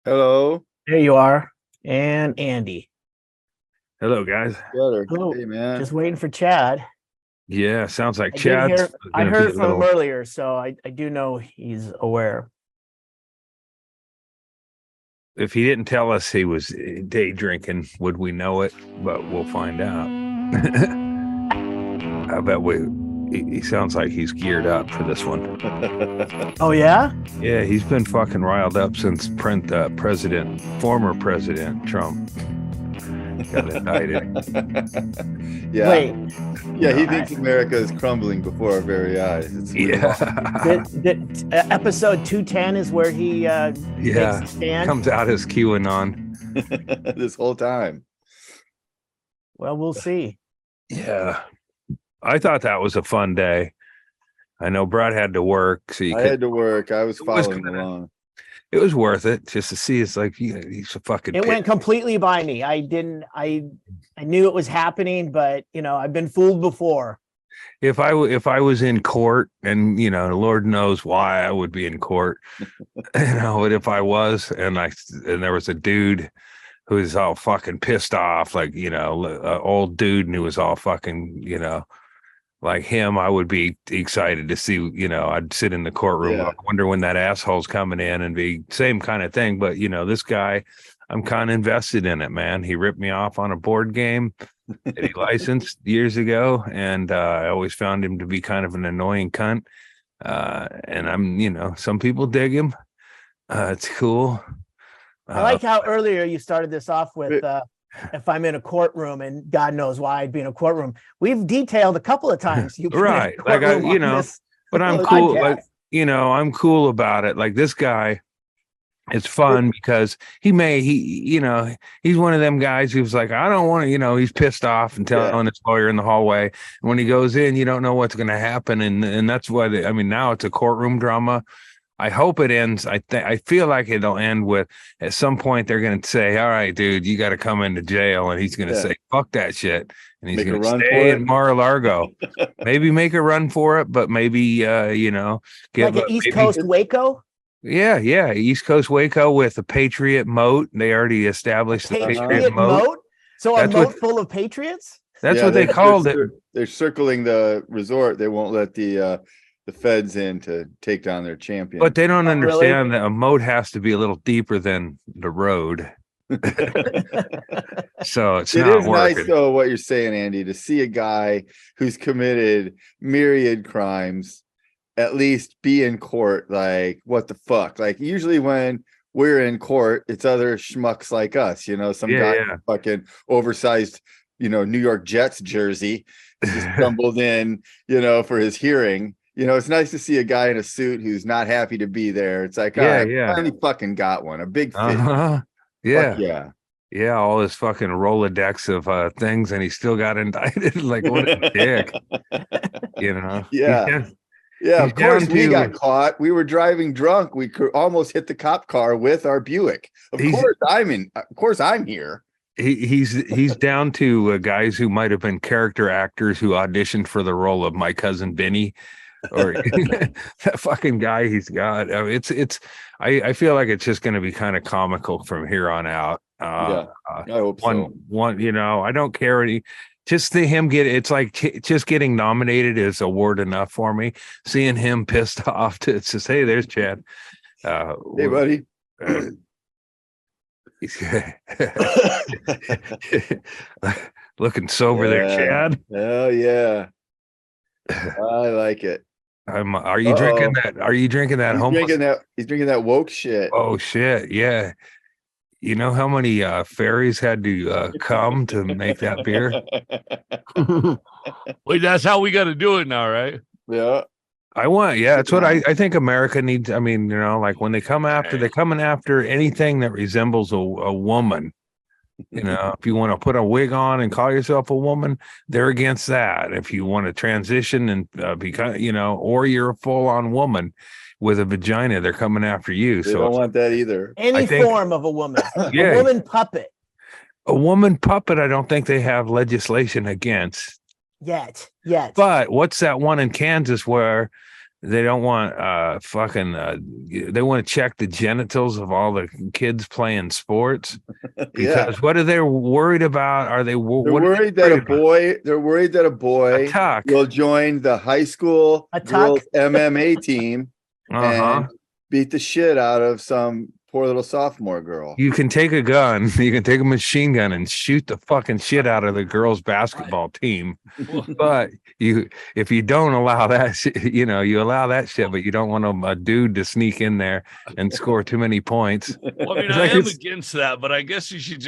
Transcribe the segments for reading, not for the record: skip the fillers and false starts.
Hello. There you are. And Andy. Hello, guys. Better. Hello. Hey, man. Just waiting for Chad. Yeah, sounds like I did Chad's hear I going to be heard a from him little. earlier, so I do know he's aware. If he didn't tell us he was day drinking, would we know it? But we'll find out. I bet he sounds like he's geared up for this one. Oh yeah? Yeah, he's been fucking riled up since former President Trump got indicted. Yeah. Wait. Yeah, he thinks America is crumbling before our very eyes. It's Yeah. Episode 210 is where he Yeah. takes a stand. Comes out as QAnon. this whole time. Well, we'll see. Yeah. I thought that was a fun day. I know Brad had to work, so I had to work. I was following along. It was worth it just to see. It's like he's a fucking. It went completely by me. I knew it was happening, but I've been fooled before. If I was in court, and Lord knows why I would be in court, but if I was, and there was a dude who was all fucking pissed off, like an old dude, and who was all fucking like him, I would be excited to see, I'd sit in the courtroom. Yeah. I wonder when that asshole's coming in, and be same kind of thing. But, this guy, I'm kind of invested in it, man. He ripped me off on a board game that he licensed years ago. And I always found him to be kind of an annoying cunt. And I'm, some people dig him. It's cool. I like how earlier you started this off with, if I'm in a courtroom, and God knows why I'd be in a courtroom. We've detailed a couple of times. Right. Like, but I'm cool. Like, I'm cool about it. Like this guy, it's fun because he's one of them guys who's like, I don't want to, he's pissed off and telling his lawyer in the hallway. And when he goes in, you don't know what's going to happen. And that's why, now it's a courtroom drama. I hope it ends. I feel like it'll end with, at some point they're going to say, all right, dude, you got to come into jail. And he's going to say, fuck that shit. And he's going to stay in Mar-a-Lago. Maybe make a run for it, but maybe, get like an East Coast Waco. Yeah. East Coast Waco with a Patriot moat. They already established the Patriot moat. So a moat full of Patriots? That's what they called it. They're circling the resort. They won't let the feds in to take down their champion. But they don't understand that a moat has to be a little deeper than the road. So it is nice though what you're saying, Andy, to see a guy who's committed myriad crimes at least be in court. Like, what the fuck? Like, usually when we're in court, it's other schmucks like us, some guy fucking oversized New York Jets jersey just stumbled in for his hearing. It's nice to see a guy in a suit who's not happy to be there. It's like, finally fucking got one. A big fish. Yeah, all this fucking Rolodex of things, and he still got indicted. Like, what a dick. Yeah, of course we got caught. We were driving drunk. We could almost hit the cop car with our Buick. Of course I'm here. He's down to guys who might have been character actors who auditioned for the role of my cousin Benny. Or that fucking guy he's got. I mean, I feel like it's just going to be kind of comical from here on out. I hope so. I don't care any. Just see him it's like just getting nominated is award enough for me. Seeing him pissed off to just, hey, there's Chad. Hey, buddy. Looking sober there, Chad. Oh yeah. I like it. Are you drinking that? Are you drinking that? He's drinking that woke shit. Oh shit! Yeah. You know how many fairies had to come to make that beer? Wait, that's how we got to do it now, right? Yeah. That's what I think America needs. I mean, like when they're coming after anything that resembles a woman. If you want to put a wig on and call yourself a woman, they're against that. If you want to transition and become, or you're a full-on woman with a vagina, they're coming after you. They don't want that either. Any form of a woman, a woman puppet. A woman puppet, I don't think they have legislation against yet. But what's that one in Kansas where they don't want they want to check the genitals of all the kids playing sports because what are they worried about? Are they worried that a boy will join the high school girls MMA team and beat the shit out of some poor little sophomore girl. You can take a gun, you can take a machine gun and shoot the fucking shit out of the girls' basketball team. But if you don't allow that shit, you allow that shit, but you don't want a dude to sneak in there and score too many points. Well, I mean, I am against that, but I guess you should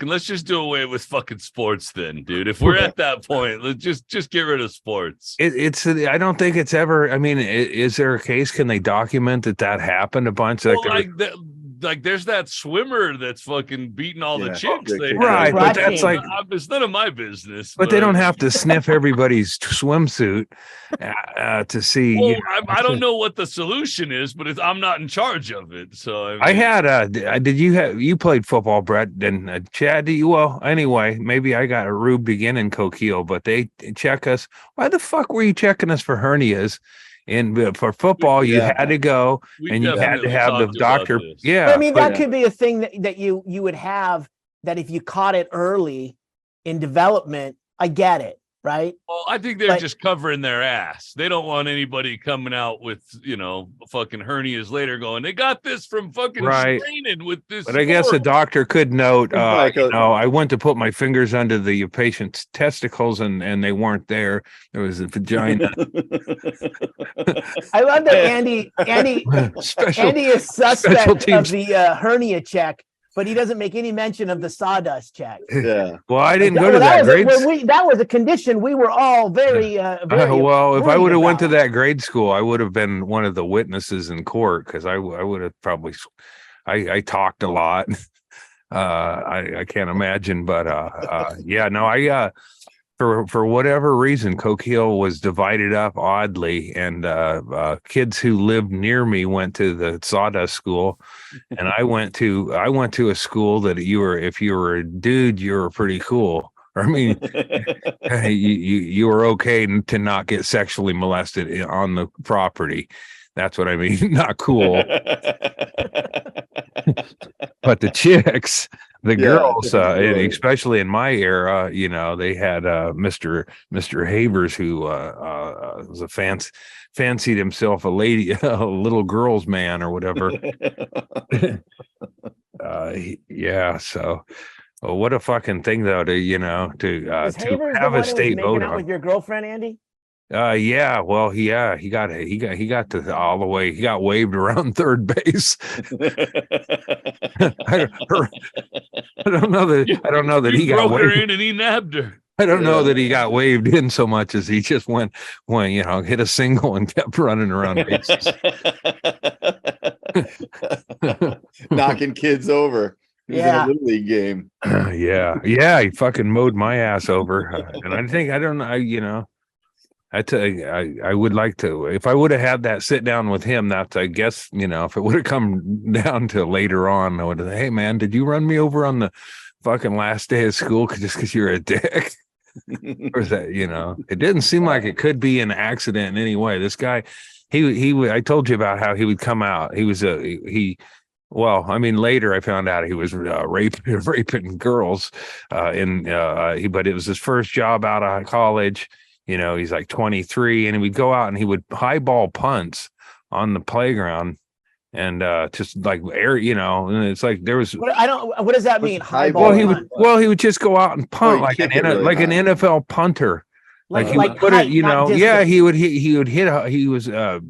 let's just do away with fucking sports then, dude. If we're at that point, let's just get rid of sports. I don't think it's ever, I mean, is there a case, can they document that happened a bunch? Like there's that swimmer that's fucking beating all the chicks. Right, but that's like it's none of my business. But they don't have to sniff everybody's swimsuit to see. Well, I don't know what the solution is, but I'm not in charge of it. So I had you played football, Brett, and Chad? Do you? Well, anyway, maybe I got rubed again in Coquille, but they check us. Why the fuck were you checking us for hernias? And for football, you had to go and you had to have the doctor. Yeah. But I mean, that could be a thing that you would have, that if you caught it early in development, I get it. Right. Well, I think they're just covering their ass. They don't want anybody coming out with, fucking hernias later going, they got this from fucking training with this. But I guess a doctor could note, I went to put my fingers under the patient's testicles and they weren't there. There was a vagina. I love that Andy is suspect of the hernia check, but he doesn't make any mention of the sawdust check. Yeah. Well, I didn't go to that grade. That was a condition we were all very well, if I would have went to that grade school, I would have been one of the witnesses in court because I would have probably. I talked a lot. I can't imagine, but for whatever reason, Coquille was divided up oddly, and kids who lived near me went to the sawdust school, and I went to a school that if you were a dude, you were pretty cool. I mean, you were okay to not get sexually molested on the property. That's what I mean. Not cool. But the chicks, the girls, especially in my era, they had Mr. Havers, who was fancied himself a little girl's man or whatever. So what a fucking thing though to have a state vote on. With your girlfriend, Andy? He got to all the way. He got waved around third base. I don't know that he got waved in and he nabbed her. I don't know that he got waved in so much as he just went, hit a single and kept running around bases. Knocking kids over. He was in a Little League game. He fucking mowed my ass over. And I would like to, if I would have had that sit down with him, I guess, if it would have come down to later on, I would have, hey man, did you run me over on the fucking last day of school just because you're a dick? Or is that, it didn't seem like it could be an accident in any way. This guy, I told you about how he would come out. Later I found out he was raping girls but it was his first job out of college. He's like 23 and he would go out and he would highball punts on the playground and just like air, and it's like there was. What does that mean? Highball. He would just go out and punt like an NFL punter. Like he would put it, he would hit. He was, had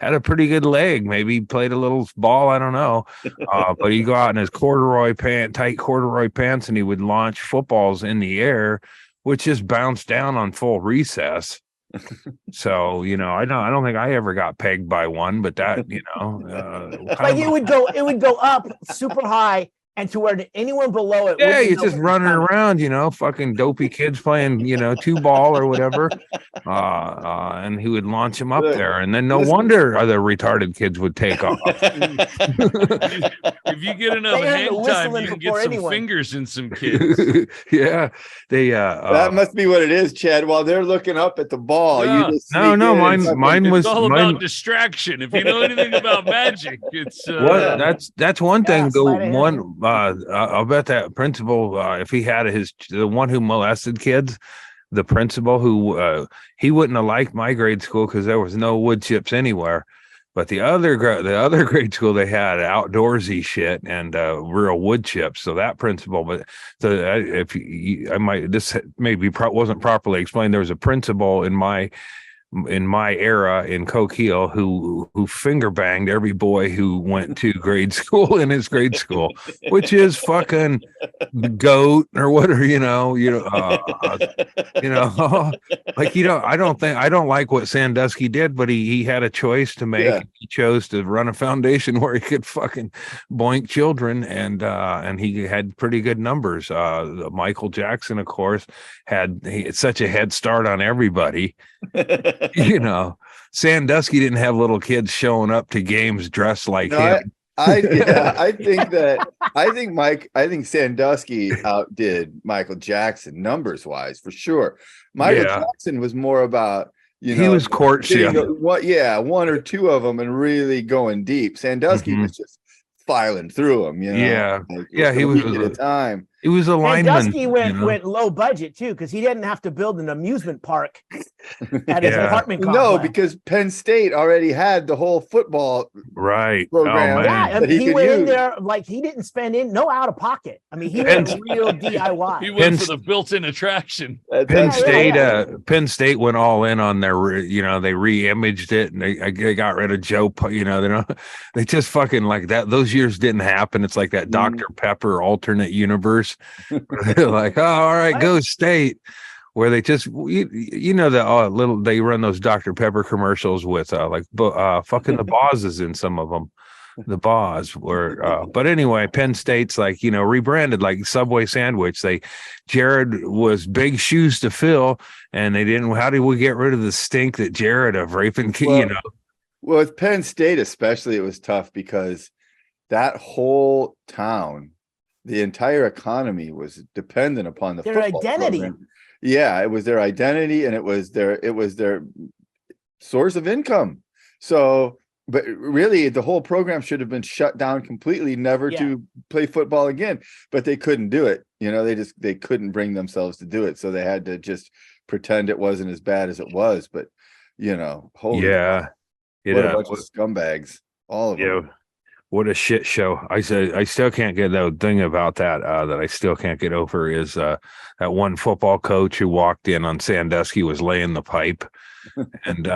a pretty good leg. Maybe played a little ball. I don't know. But he'd go out in his tight corduroy pants, and he would launch footballs in the air, which just bounced down on full recess. So, I don't think I ever got pegged by one, but that, like it would go up super high and to where anyone below it. Yeah, you're just running around, fucking dopey kids playing, 2-ball or whatever. And he would launch him up there. And then no wonder other retarded kids would take off. If you get enough hang time, you can get some fingers in some kids. Yeah. That must be what it is, Chad. While they're looking up at the ball, you just mine was all about distraction. If you know anything about magic, it's that's one thing. I'll bet that principal, if he had the one who molested kids, the principal who he wouldn't have liked my grade school because there was no wood chips anywhere. But the other grade school, they had outdoorsy shit and real wood chips. So that principal, this maybe wasn't properly explained. There was a principal in my era in Coquille who finger banged every boy who went to grade school in his grade school, which is fucking goat or whatever, I don't like what Sandusky did, but he had a choice to make. Yeah. He chose to run a foundation where he could fucking boink children, and he had pretty good numbers. Michael Jackson, of course, had such a head start on everybody. Sandusky didn't have little kids showing up to games dressed like him. I think Sandusky outdid Michael Jackson numbers wise for sure. Michael Jackson was more about he was courtship. One or two of them and really going deep. Sandusky was just filing through them. He was at a time. It was a lineman. Dusty went low budget too, because he didn't have to build an amusement park at his apartment complex. No, because Penn State already had the whole football program. He went in there like he didn't spend no out of pocket. I mean, he went real DIY. He went for the built-in attraction. Penn State went all in on their, they re-imaged it and they got rid of Joe. They just fucking like that. Those years didn't happen. It's like that Dr. Pepper alternate universe. They're like, oh, all right, go State, where they just they run those Dr. Pepper commercials with fucking the Bosses in some of them. The Boss were but anyway, Penn State's rebranded like Subway sandwich. Jared was big shoes to fill, and how did we get rid of the stink that Jared of raping kids? Well, with Penn State especially, it was tough because that whole town, the entire economy was dependent upon their identity. Program. Yeah, it was their identity, and it was their source of income. So, but really, the whole program should have been shut down completely, never to play football again. But they couldn't do it. They couldn't bring themselves to do it, so they had to just pretend it wasn't as bad as it was. But holy what a bunch of scumbags, all of them. What a shit show. I still can't get that thing about that I still can't get over is that one football coach who walked in on Sandusky was laying the pipe and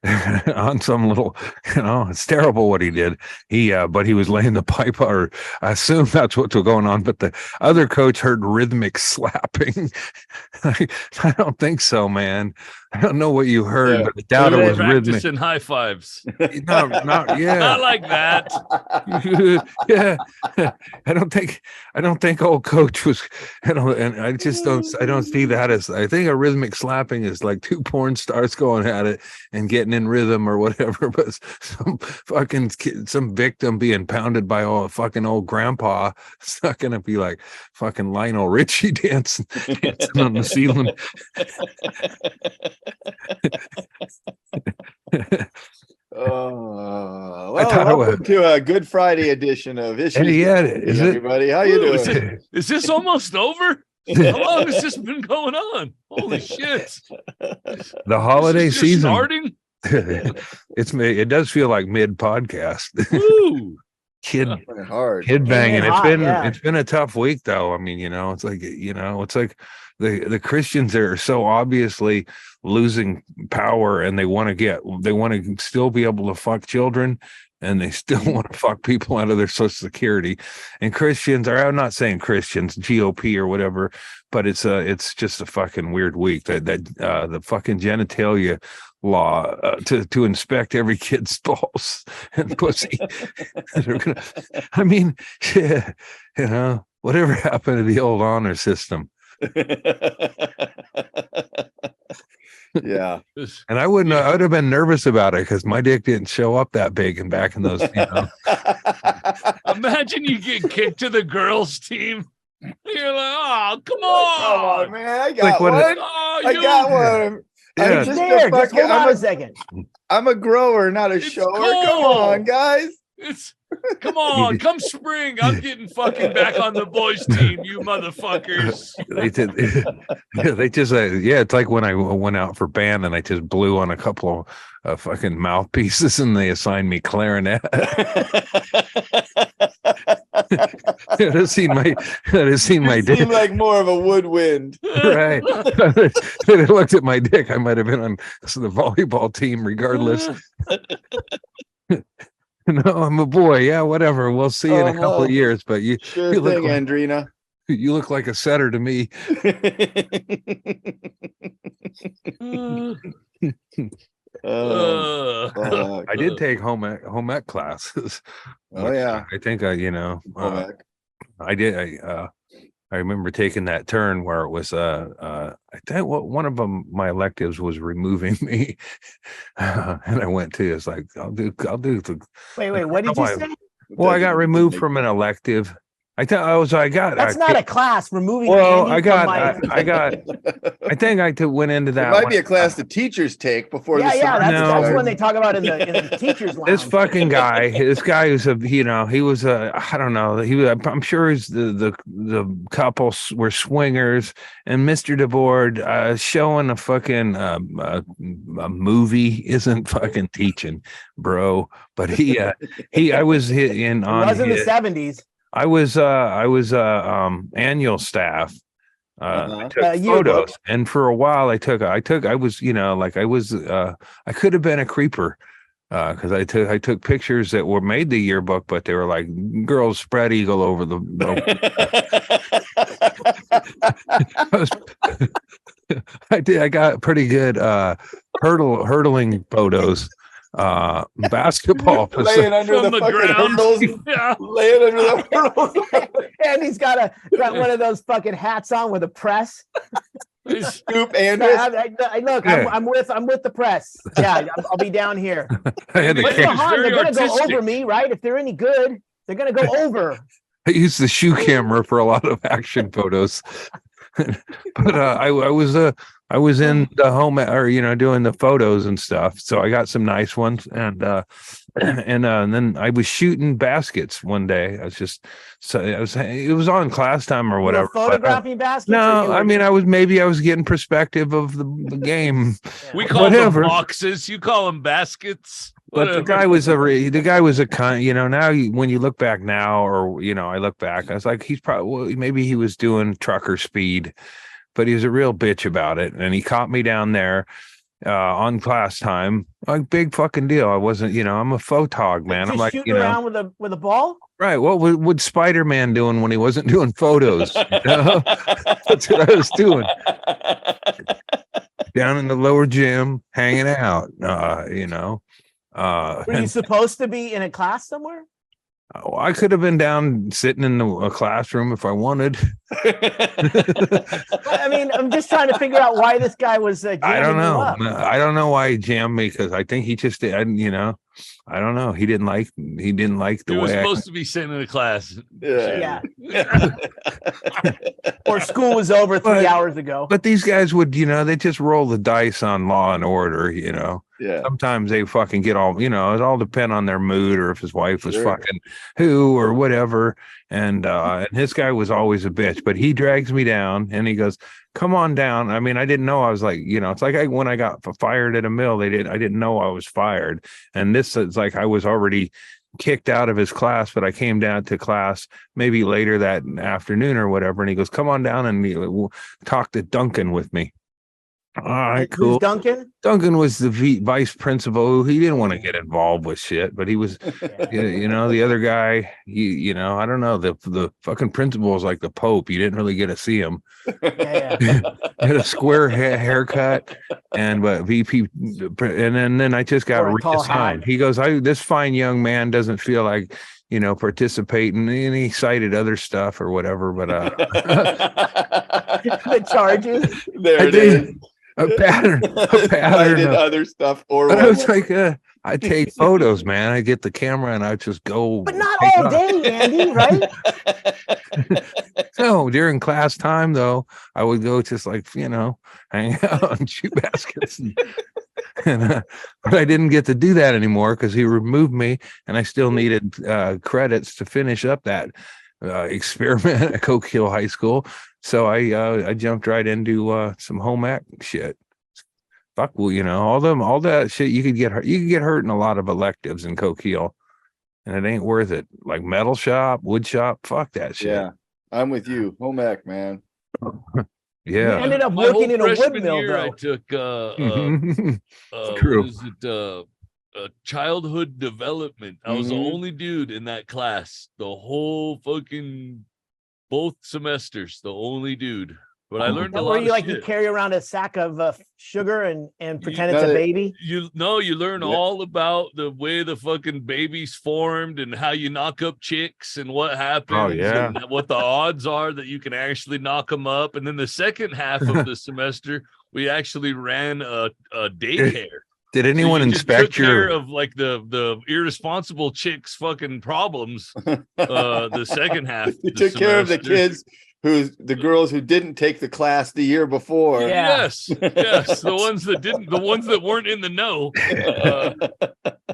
on some little, it's terrible what he did. But he was laying the pipe, or I assume that's what's going on. But the other coach heard rhythmic slapping. I don't think so, man. I don't know what you heard, but I doubt it was rhythmic. And high fives. Not like that. I don't think old coach was. And I don't see that as. I think a rhythmic slapping is like two porn stars going at it and getting in rhythm or whatever. But some victim being pounded by fucking old grandpa. It's not gonna be like fucking Lionel Richie dancing on the ceiling. Welcome to a Good Friday edition of Issues. Everybody, how you doing? Is this almost over? How long has this been going on? Holy shit! The holiday season starting. It does feel like mid podcast. Kid banging. It's been a tough week though. I mean, it's like the Christians are so obviously losing power, and they want to still be able to fuck children and they still want to fuck people out of their Social Security. And Christians are, I'm not saying Christians, GOP or whatever, but it's just a fucking weird week that the fucking genitalia law to inspect every kid's balls and pussy. I mean, yeah, whatever happened to the old honor system? Yeah. And I would have been nervous about it because my dick didn't show up that big and back in those, Imagine you get kicked to the girls team. You're like, oh, come on, man. I got one. Oh, I got one. Yeah. Just hold on a second. I'm a grower, not a shower. Cold. Come on, guys. Come on, come spring. I'm getting fucking back on the boys' team, you motherfuckers. They just it's like when I went out for band and I just blew on a couple of fucking mouthpieces and they assigned me clarinet. I've seen my dick. Seemed like more of a woodwind. Right. They looked at my dick. I might have been on the volleyball team regardless. No, I'm a boy. Yeah, whatever. We'll see in a couple of years. But you look like, Andrina. You look like a setter to me. I did take home ec classes. Oh yeah. I think I did. I remember taking that turn where it was I think one of them, my electives was removing me, and I went to it's like I'll do the wait, what did you say? Well, I got removed from an elective. That's not a class removing. Well, I think I went into that. It might be a class the teachers take before. That's when they talk about in the teachers lounge. This fucking guy, who's he was I don't know. I'm sure he's the couples were swingers, and Mr. DeBoard showing a fucking a movie isn't fucking teaching, bro. But I was in on. It was in the 70s. I was annual staff. I took photos, and for a while I could have been a creeper because I took pictures that were made the yearbook, but they were like girls spread eagle over the. I got pretty good hurdling photos. Basketball laying under the fucking hurdles. Yeah. Laying under the hurdles. And he's got one of those fucking hats on with a press. Scoop Andrist. Look, yeah. I'm with the press. Yeah, I'll be down here. They're gonna go over me, right? If they're any good, they're gonna go over. I use the shoe camera for a lot of action photos. But I was in the home doing the photos and stuff, so I got some nice ones, and then I was shooting baskets one day. It was on class time or whatever. You were photographing baskets? No, I was getting perspective of the game. We call them boxes. You call them baskets. But the guy was a kind, now when you look back now, or, I look back, I was like, maybe he was doing trucker speed, but he was a real bitch about it. And he caught me down there on class time, like big fucking deal. I wasn't, I'm a photog, man. I'm like, shooting around with a ball. Right. What was Spider-Man doing when he wasn't doing photos? That's what I was doing. Down in the lower gym, hanging out, Were you supposed to be in a class somewhere? I could have been down sitting in a classroom if I wanted. I mean, I'm just trying to figure out why this guy was. I don't know. I don't know why he jammed me, because I think he just didn't. I don't know. He didn't like the way he was supposed to be sitting in the class. Yeah. Or school was over 3 hours ago. But these guys would, they just roll the dice on Law and Order. Yeah. Sometimes they fucking get all, it all depend on their mood, or if his wife was fucking who or whatever. And his guy was always a bitch, but he drags me down and he goes, "Come on down." I mean, I didn't know. I was like, it's like when I got fired at a mill, I didn't know I was fired. And this is like, I was already kicked out of his class, but I came down to class maybe later that afternoon or whatever. And he goes, "Come on down and talk to Duncan with me." All right, Who's cool. Duncan? Duncan was the vice principal. He didn't want to get involved with shit, but he was, you know, the other guy. You know, I don't know. The fucking principal was like the Pope. You didn't really get to see him. Yeah. He had a square haircut, but VP, and then I just got Wore a tall reassigned. hat. He goes, this fine young man doesn't feel like, you know, participating, and he cited other stuff or whatever. But The charges. There it is. A pattern. I did other stuff, or I was like, I take photos, man. I get the camera and I just go. But not all day, Andy, right? No, during class time though, I would go just like, you know, hang out and shoot baskets. But I didn't get to do that anymore because he removed me, and I still needed credits to finish up that experiment at Coke Hill High School. So I jumped right into some home ec shit. Fuck, well, you know, all that shit, you could get hurt in a lot of electives in Coke Hill, and it ain't worth it. Like metal shop, wood shop, fuck that shit. Yeah, I'm with you. Home ec, man. Yeah. You ended up working in a wood mill, though. I took True. what is it? Childhood development. I was the only dude in that class the whole fucking both semesters, the only dude. But I learned a lot. Where you of like shit. you carry around a sack of sugar and pretend it's a baby. You learn all about the way the fucking baby's formed and how you knock up chicks and what happens. Oh, yeah. And what the odds are that you can actually knock them up. And then the second half of the semester, we actually ran a daycare. Did anyone inspect care of like the irresponsible chicks fucking problems? The second half. You took care of the kids. The girls who didn't take the class the year before. Yeah. Yes. The ones that didn't, the ones that weren't in the know.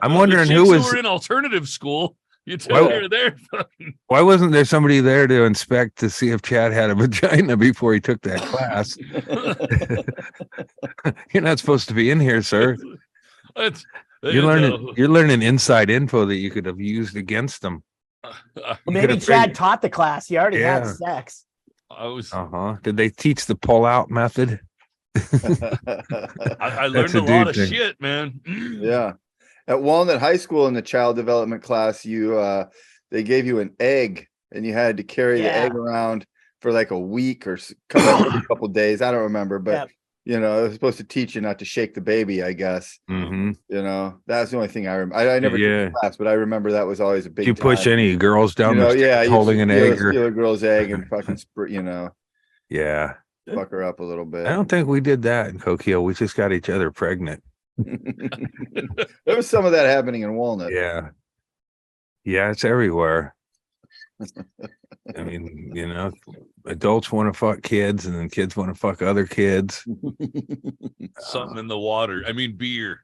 I'm wondering who who was in alternative school. You took care of their fucking. Why wasn't there somebody there to inspect to see if Chad had a vagina before he took that class? You're not supposed to be in here, sir. You're learning inside info that you could have used against them. Maybe Chad taught the class. He already had sex. I was. Did they teach the pull-out method? I learned a lot of shit, man. Yeah. At Walnut High School in the child development class, they gave you an egg, and you had to carry the egg around for like a week or a couple days. I don't remember, but you know, it was supposed to teach you not to shake the baby, I guess. Mm-hmm. You know, that's the only thing I remember. I never took the class, but I remember that was always a big. Did you push any girls down the street holding an egg? Steal a girl's egg and fucking, you know. Yeah. Fuck her up a little bit. I don't think we did that in Coke Hill. We just got each other pregnant. There was some of that happening in Walnut. Yeah. Yeah, it's everywhere. I mean, you know, adults want to fuck kids, and then kids want to fuck other kids. Something in the water. I mean, beer.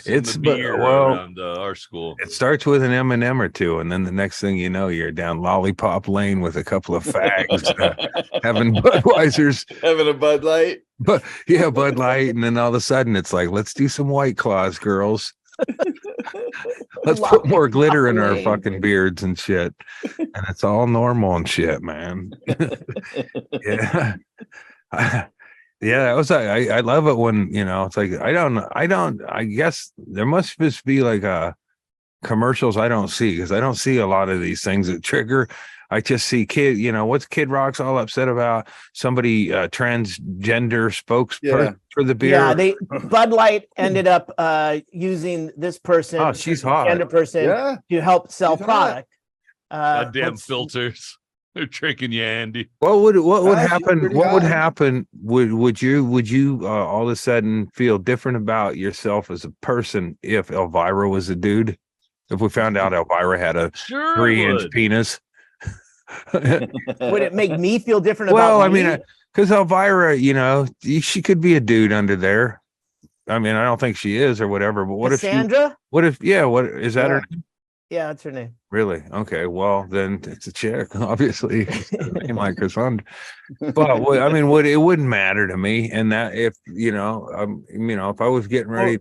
It's beer around our school. It starts with an M&M or two, and then the next thing you know, you're down Lollipop Lane with a couple of fags having Budweisers, having a Bud Light. But yeah, Bud Light, and then all of a sudden it's like, let's do some White Claws, girls. Let's put more glitter in our fucking beards and shit, and it's all normal and shit, man. Yeah. Yeah, that was I love it when, you know, it's like I guess there must just be like commercials I don't see, because I don't see a lot of these things that trigger. I just see what's Kid Rock's all upset about? Somebody transgender spokesperson for the beer. Yeah, Bud Light ended up using this person. Oh, she's hot. Gender person to help sell product. Goddamn filters. They're tricking you, Andy. What would happen? What would happen? Would you all of a sudden feel different about yourself as a person if Elvira was a dude? If we found out Elvira had a 3-inch penis? Would it make me feel different about Well, I mean, because Elvira, you know, she could be a dude under there. I mean, I don't think she is or whatever, but what Cassandra? what is that her name? Yeah, that's her name. Really? Okay. Well, then it's a chick, obviously. Name like Cassandra. But I mean, it wouldn't matter to me. And that if if I was getting ready,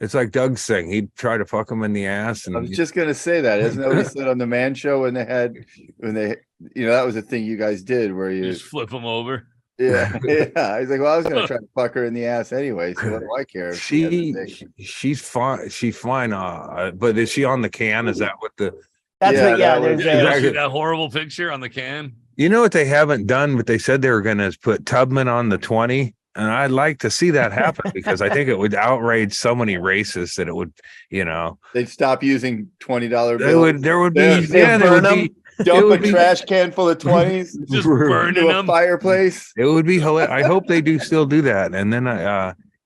it's like Doug's thing. He'd try to fuck him in the ass. And I was just gonna say that. Isn't that what he said on the Man Show when they that was a thing you guys did where you just flip them over. Yeah, yeah. He's like, well, I was gonna try to fuck her in the ass anyway, so what do I care? If she has a dick? She's fine. She's fine. But is she on the can? Is that what the? That's Yeah, what. Yeah, that was- there's You don't a. see that horrible picture on the can? You know what they haven't done, but they said they were going to put Tubman on the 20. And I'd like to see that happen because I think it would outrage so many racists that it would, They'd stop using $20 there bills. would be, They there would be, dump a would be- trash can full of 20s Just burning into a them. fireplace. it would be hilarious. I hope they do still do that. And then,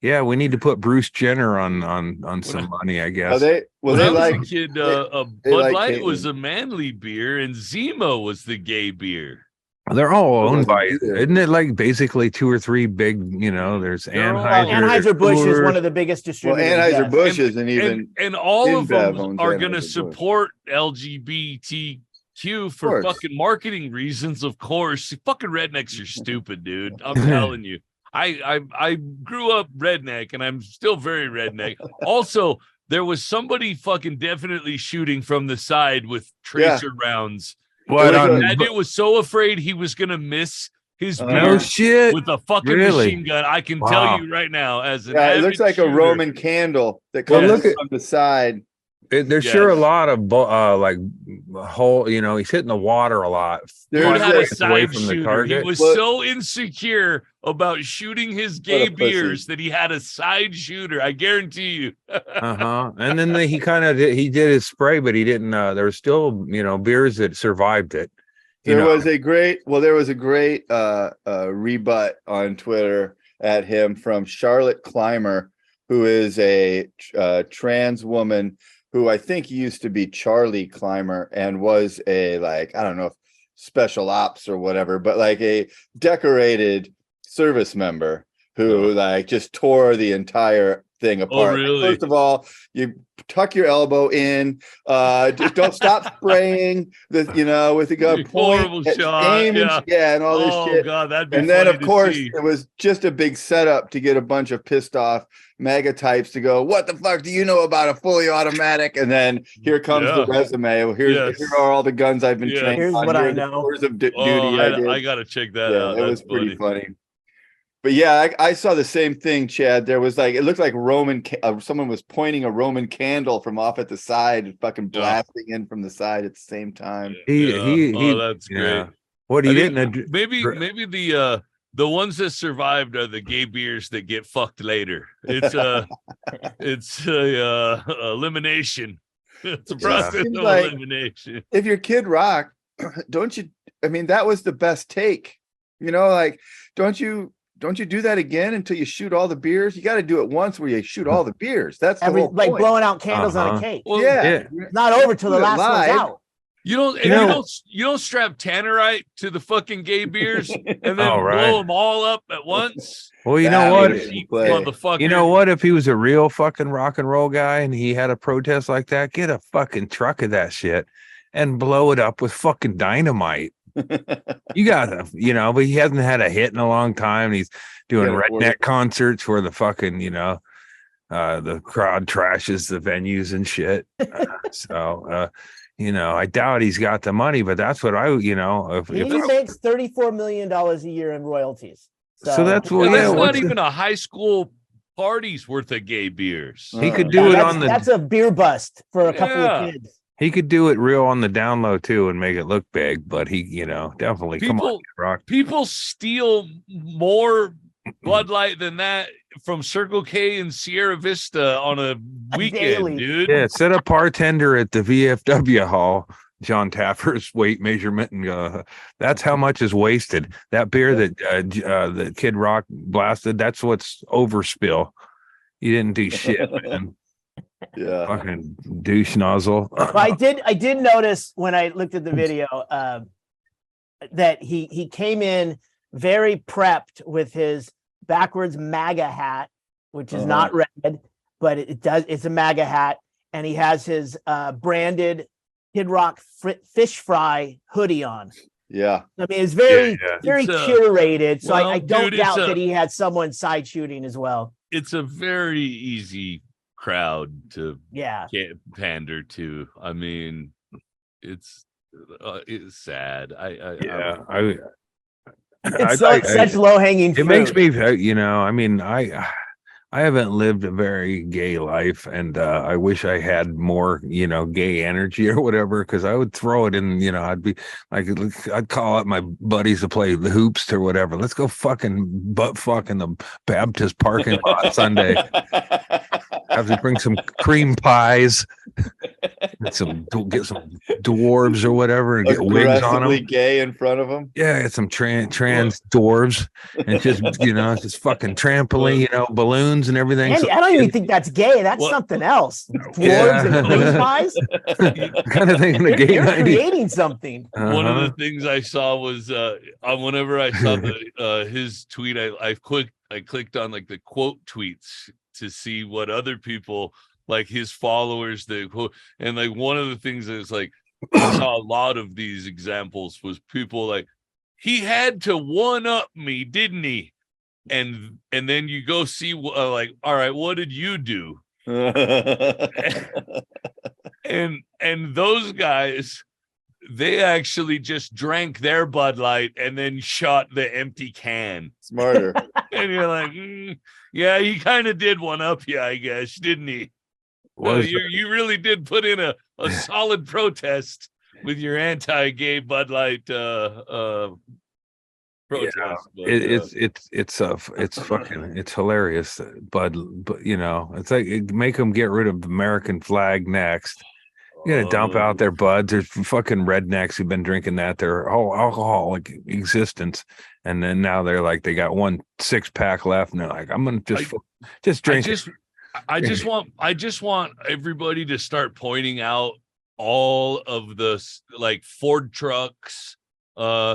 yeah, we need to put Bruce Jenner on some money, I guess. Oh, they When they I was like a kid, they Bud like Light Caitlyn. was a manly beer, and Zima was the gay beer. They're all It owned wasn't by, either. isn't it like basically 2 or 3 big, there's They're all- Anheuser. Anheuser-Busch is Coors. one of the biggest well, distributors. Anheuser Busch yes. isn't even And all of them InBev owns are going to Anheuser-Busch. support LGBTQ for course. fucking marketing reasons, of course. Fucking rednecks are stupid, dude. I'm telling you. I grew up redneck, and I'm still very redneck. Also, there was somebody fucking definitely shooting from the side with tracer rounds. What was on? That dude was so afraid he was gonna miss his Oh, No beer shit. with a fucking Really? machine gun. I can Wow. tell you right now, as an Yeah, it looks avid like a shooter, Roman candle that Well, comes look at- from the side. There's sure a Yes. lot of like hole. He's hitting the water a lot. Dude Dude Dude had a It's away side from the shooter. He target. was What- so insecure about shooting his gay a pussy. beers that he had a side shooter. I guarantee you. And then he kind of did his spray, but he didn't. There was still beers that survived it. There was a great rebut on Twitter at him from Charlotte Clymer, who is a trans woman who I think used to be Charlie Clymer and was a, like, I don't know if special ops or whatever, but like a decorated service member who like just tore the entire thing apart. really? First of all, you tuck your elbow in, just don't stop spraying with the gun, Horrible point, shot, aim, yeah. and all this Oh shit. god, that'd be And then, funny of to course, see. it was just a big setup to get a bunch of pissed off MAGA types to go, what the fuck do you know about a fully automatic? And then here comes the resume. Well, here are all the guns I've been trained Here's on. what Here I are the know. tours of duty Oh, I did. I gotta check that Yeah, out. it was pretty funny. But yeah, I saw the same thing, Chad. There was it looked like someone was pointing a Roman candle from off at the side and fucking blasting in from the side at the same time. He that's great. What he I think didn't. maybe the ones that survived are the gay beers that get fucked later. It's elimination. It's a process seems of like- elimination. If you're Kid Rock, don't you? I mean, that was the best take. Like, don't you do that again until you shoot all the beers? You got to do it once where you shoot all the beers. That's the whole like point. blowing out candles on a cake. Well, Yeah. It's not over till the Do it last one's live. out. You don't strap tannerite to the fucking gay beers and then Oh, right. blow them all up at once. Well, you That know what? was the play. Motherfucker. You know what? If he was a real fucking rock and roll guy and he had a protest like that, get a fucking truck of that shit and blow it up with fucking dynamite. You gotta, but he hasn't had a hit in a long time. He's doing Yeah, redneck concerts where the fucking, the crowd trashes the venues and shit. I doubt he's got the money, but that's what He makes $34 million a year in royalties. So that's Well, that's not what's even a high school party's worth of gay beers. he could do it on the that's a beer bust for a couple of kids. he could do it real on the down low too and make it look big, but he, definitely come on, Kid Rock. People steal more Bud Light than that from Circle K and Sierra Vista on a weekend, Daily. dude. Yeah, set a bartender at the VFW hall, John Taffer's weight measurement, and that's how much is wasted. That beer that the Kid Rock blasted, that's what's overspill. You didn't do shit, man. Yeah. Fucking douche nozzle. But I did notice when I looked at the video that he came in very prepped with his backwards MAGA hat, which is not red, but it's a MAGA hat, and he has his branded Kid Rock fish fry hoodie on. Yeah. I mean, it's very It's, curated, so well, I don't dude, doubt that he had someone side shooting as well. It's a very easy crowd to pander to. I mean, it's sad. It's such low hanging fruit. It makes me, I mean, I haven't lived a very gay life, and I wish I had more, gay energy or whatever, because I would throw it in, I'd be like, I'd call up my buddies to play the hoops or whatever. Let's go fucking butt fuck in the Baptist parking lot Sunday. Have to bring some cream pies, get some dwarves or whatever, and get wigs on them. Gay in front of them. Yeah, get some trans dwarves, and just just fucking trampoline, balloons and everything. Andy, I don't even think that's gay. That's something else. Dwarves and cream pies. Kind of thinking of gay. You're creating something. One of the things I saw was whenever I saw his tweet, I clicked on like the quote tweets to see what other people, like his followers, and like one of the things is like I saw a lot of these examples was people like, he had to one up me, didn't he? And then you go see like, all right, what did you do? and those guys, they actually just drank their Bud Light and then shot the empty can. Smarter. And you're like, yeah, he kind of did one up you, I guess, didn't he? Well, you really did put in a solid protest with your anti-gay Bud Light protest. Yeah, it's hilarious, but it's like make them get rid of the American flag next. You gotta dump out their buds. There's fucking rednecks who've been drinking that their whole alcoholic existence, and then now they're like they got 1 6-pack left, and they're like, I'm gonna just drink. I just want everybody to start pointing out all of the like Ford trucks,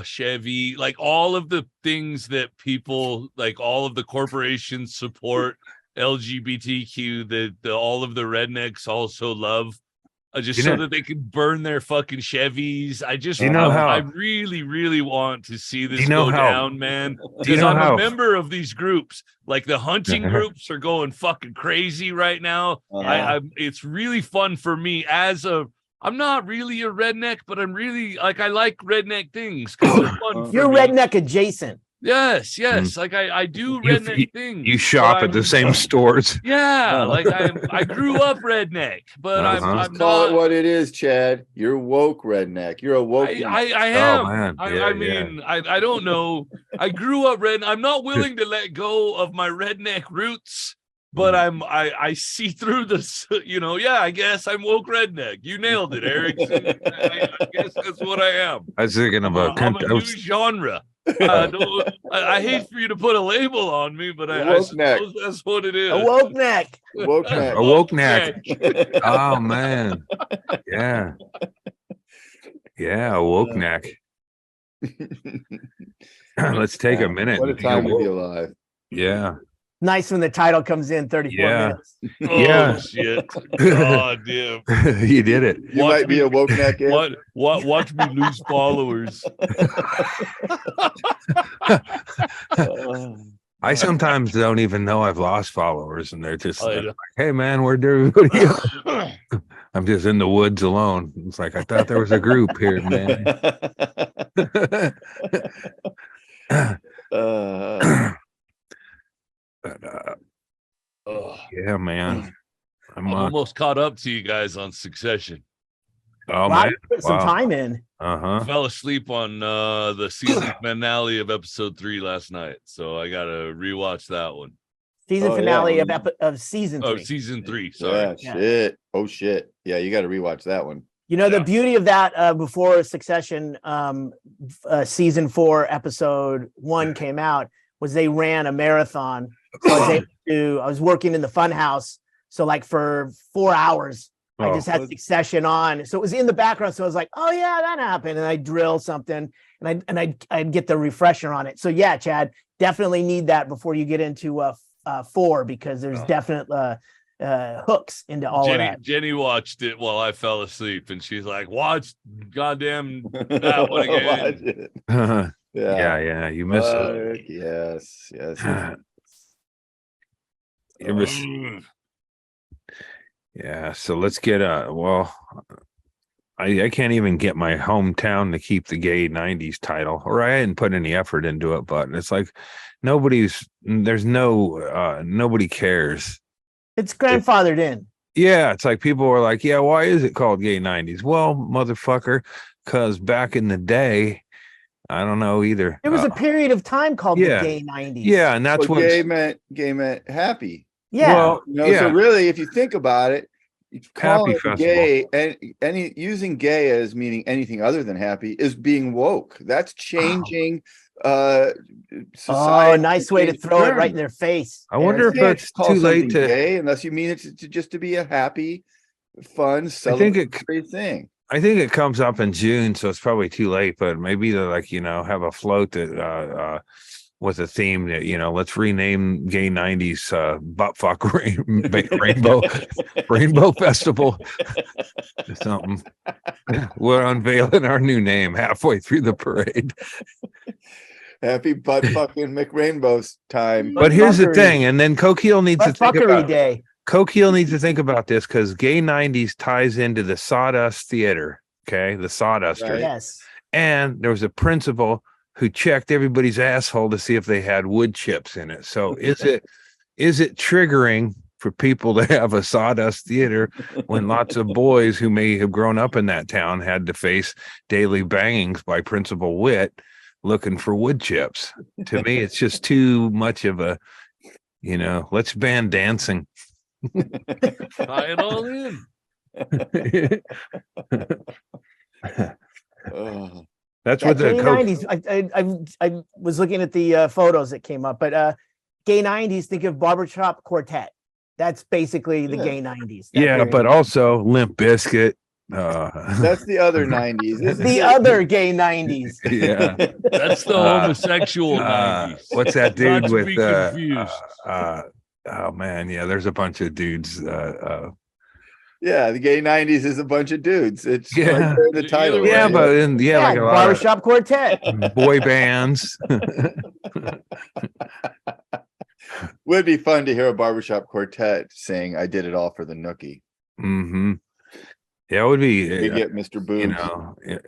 Chevy, like all of the things that people, like all of the corporations support, LGBTQ, that all of the rednecks also love. So that they can burn their fucking Chevys. I really, really want to see this go down, man. Because I'm a member of these groups. Like the hunting groups are going fucking crazy right now. It's really fun for me I'm not really a redneck, but I'm really like, I like redneck things because they're fun. You're redneck adjacent. Yes. Like I do redneck things. You shop at the same stores. Yeah, like I grew up redneck, but I'm call not it what it is, Chad. You're woke redneck. You're a woke. I am. Oh, man. I don't know. I grew up red. I'm not willing to let go of my redneck roots, but I see through this. I guess I'm woke redneck. You nailed it, Erickson. I guess that's what I am. I was thinking of I'm a new genre. I hate for you to put a label on me, but I suppose that's what it is. A woke neck. A woke neck. Oh man. Yeah. Yeah, a woke neck. Let's take a minute. What a time to be alive. Yeah. Nice when the title comes in 34 minutes. Oh, shit. Oh, damn. You did it. You might be a woke neck. Watch me lose followers. I sometimes don't even know I've lost followers, and they're just like, hey, man, where'd everybody go? I'm just in the woods alone. It's like, I thought there was a group here, man. Yeah, man. I'm almost caught up to you guys on Succession. Oh, wow, man. You put some time in. I fell asleep on the season finale of episode 3 last night, so I gotta rewatch that one. Season finale of season 3. Oh, season 3. Sorry. Yeah, shit. Oh shit. Yeah, you got to rewatch that one. The beauty of that before Succession, season 4, episode 1 came out, was they ran a marathon. So I was working in the fun house. So like for 4 hours, I just had Succession on. So it was in the background. So I was like, oh yeah, that happened. And I drill something and I'd get the refresher on it. So yeah, Chad, definitely need that before you get into 4, because there's definite hooks into all of that. Jenny watched it while I fell asleep, and she's like, watch goddamn that one again. Yeah, you missed it. Yes. Yeah, so let's get I can't even get my hometown to keep the gay 90s title, or I hadn't put any effort into it, but it's like nobody cares. It's grandfathered in. Yeah, it's like people were like, yeah, why is it called gay 90s? Well, motherfucker, because back in the day, I don't know either. There was a period of time called the gay 90s. Yeah, and that's what gay meant happy. Yeah. Well, so really, if you think about it, calling happy gay and using gay as meaning anything other than happy is being woke. That's changing society. Oh, nice way to throw it right in their face. I wonder if it's too late to gay unless you mean it to just to be a happy, fun, celebratory thing. I think it comes up in June, so it's probably too late, but maybe to have a float that with a theme that, let's rename gay 90s buttfuck rainbow festival or something. We're unveiling our new name halfway through the parade. Happy butt fucking McRainbow's time. But here's the thing, and then Coquille needs to think about day. Coquille needs to think about this because gay 90s ties into the Sawdust Theater. Okay, the Sawdusters. Right. Yes. And there was a principal who checked everybody's asshole to see if they had wood chips in it. So is it triggering for people to have a Sawdust Theater when lots of boys who may have grown up in that town had to face daily bangings by Principal Witt looking for wood chips? To me, it's just too much of a, let's ban dancing. Tie it all in. That's what the gay 90s. I was looking at the photos that came up, but gay 90s, think of Barbershop Quartet. That's basically the gay 90s. But also Limp Bizkit. That's the other 90s. The other gay 90s. Yeah. That's the homosexual 90s. What's that dude Not to with be confused. oh man, there's a bunch of dudes. The gay 90s is a bunch of dudes. It's right there in the title. Yeah, right? But like a Barbershop Quartet. Boy bands. Would be fun to hear a Barbershop Quartet saying I did it all for the nookie. Mm-hmm. Yeah, it would be. We get Mr. Boobs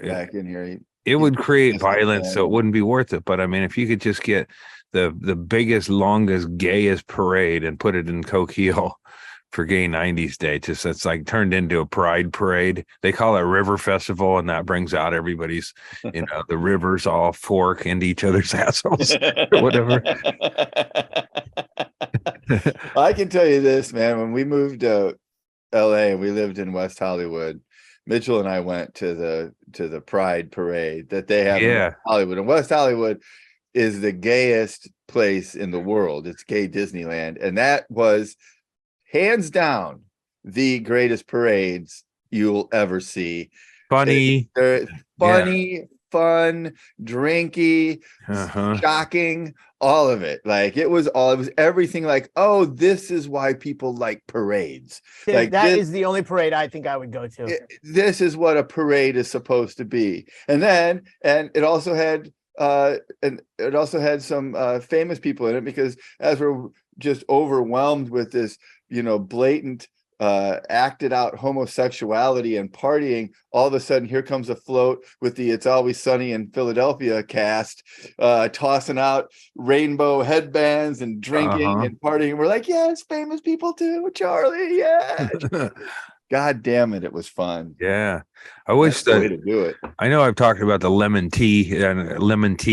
back in here. It would create violence, so it wouldn't be worth it. But I mean, if you could just get the biggest, longest, gayest parade and put it in Coquille for Gay 90s Day, it's like turned into a pride parade. They call it River Festival, and that brings out everybody's, the rivers all fork into each other's assholes or whatever. I can tell you this, man. When we moved to LA and we lived in West Hollywood, Mitchell and I went to the Pride Parade that they have in Hollywood. And West Hollywood is the gayest place in the world. It's gay Disneyland. And that was hands down the greatest parades you'll ever see. Funny. They're funny, fun, drinky, shocking, all of it. Like it was everything. Like, oh, this is why people like parades. Like that is the only parade I think I would go to. This is what a parade is supposed to be. And it also had some famous people in it, because as we're just overwhelmed with this, blatant acted out homosexuality and partying, all of a sudden here comes a float with the It's Always Sunny in Philadelphia cast tossing out rainbow headbands and drinking and partying. We're like, yes, famous people too, Charlie. Yeah. God damn it, it was fun. Yeah. I wish the way to do it. I know I've talked about the lemon tea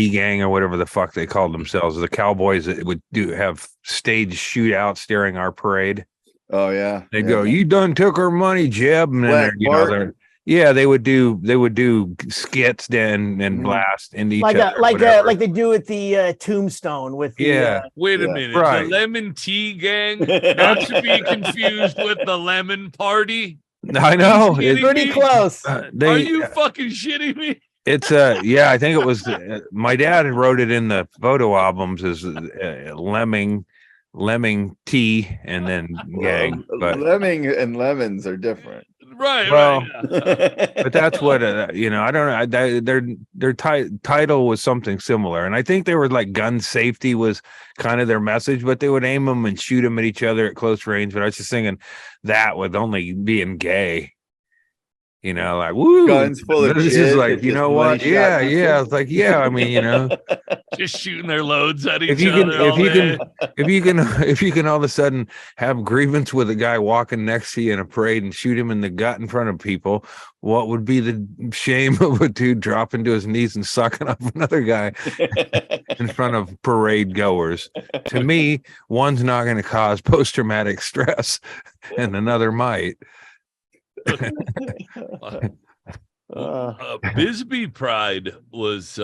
gang or whatever the fuck they called themselves, the cowboys that would have stage shootouts during our parade. Oh yeah. They go, you done took our money, Jeb. And then they would do skits and blast into each other. Like they do at the Tombstone with wait a minute. Right. The lemon tea gang, not to be confused with the lemon party. I know. It's pretty close. Are you fucking shitting me? It's I think it was my dad wrote it in the photo albums as lemming tea and then gang. But lemming and lemons are different. Right. Well, but that's what I don't know. Their title was something similar, and I think they were like gun safety was kind of their message, but they would aim them and shoot them at each other at close range. But I was just thinking that with only being gay, you know, like woo, guns full of this jizz is like, that you just know money what? shot Yeah, people. yeah. It's like, yeah, I mean, you know, Just shooting their loads at if each you can, other all day. if you can all of a sudden have grievance with a guy walking next to you in a parade and shoot him in the gut in front of people, what would be the shame of a dude dropping to his knees and sucking up another guy in front of parade goers? To me, one's not going to cause post-traumatic stress and another might. Bisbee Pride was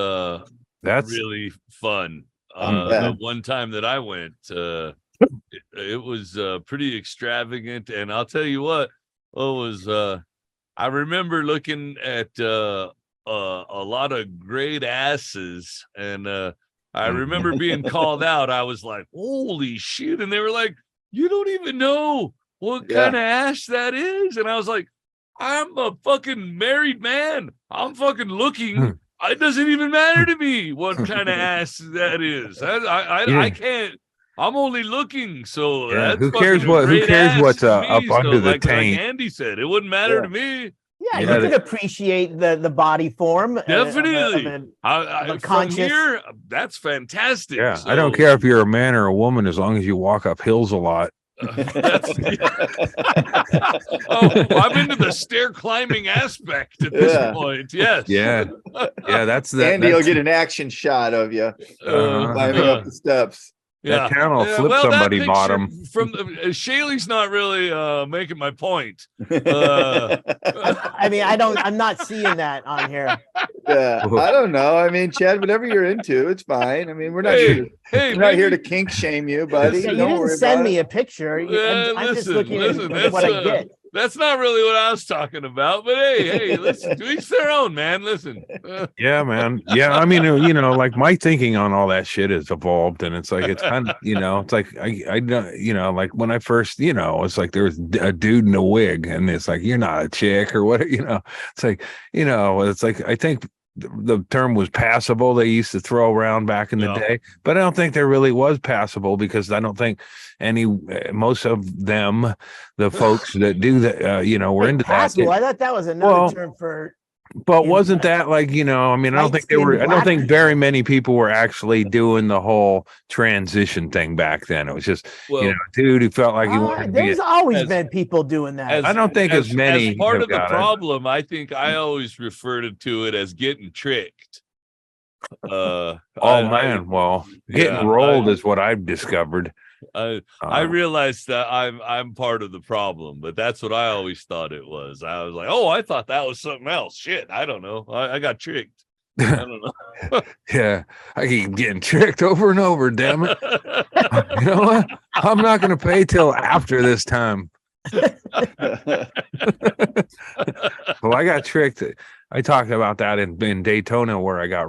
That's really fun. Yeah. The one time that I went, it was pretty extravagant, and I'll tell you what, I remember looking at a lot of great asses, and I remember being called out. I was like, holy shit. And they were like, you don't even know what kind of ass that is. And I was like, I'm a fucking married man. I'm fucking looking. It doesn't even matter to me what kind of ass that is. I can't. I'm only looking. So that's who cares fucking who great cares ass what's to up me. under So the like taint? Andy said, it wouldn't matter to me. Yeah, Yeah, you can appreciate the body form. Definitely. Of From conscious. here, that's fantastic. Yeah, So, I don't care if you're a man or a woman as long as you walk up hills a lot. that's I'm into the stair climbing aspect at this point. Yes. Yeah, that's Andy will that's, get an action shot of you climbing up the steps. that town will flip well, somebody that bottom. from Chaille's not really making my point. I mean, I'm not seeing that on here. Yeah, I don't know. I mean, Chad, whatever you're into, it's fine. I mean, we're not here to kink shame you, buddy. Yeah, you Don't didn't worry send about me it. a picture. I'm just looking at what I get. That's not really what I was talking about. But hey, listen, to each their own, man. Listen. Yeah, man. Yeah, I mean, you know, like my thinking on all that shit has evolved, and it's like it's kind of, you know, it's like I don't, you know, like when I first, you know, it's like there was a dude in a wig, and it's like you're not a chick or what, you know. It's like, you know, it's like I think the term was passable they used to throw around back in the day, but I don't think there really was passable because I don't think most of them, the folks that do that, you know, were into passable. that. I thought that was another term for. But wasn't that like, you know, I mean, I don't think they were, I don't think very many people were actually doing the whole transition thing back then. It was just, you know, a dude who felt like he wanted to be. There's always been people doing that. I don't think as many. As part of the problem, I think I always referred to it as getting tricked. Well, getting rolled is what I've discovered. I realized that I'm part of the problem, but that's what I always thought it was. I was like, oh, I thought that was something else. Shit, I don't know. I got tricked. I don't know. Yeah, I keep getting tricked over and over. Damn it! You know what? I'm not going to pay till after this time. Well, I got tricked. I talked about that in Daytona where I got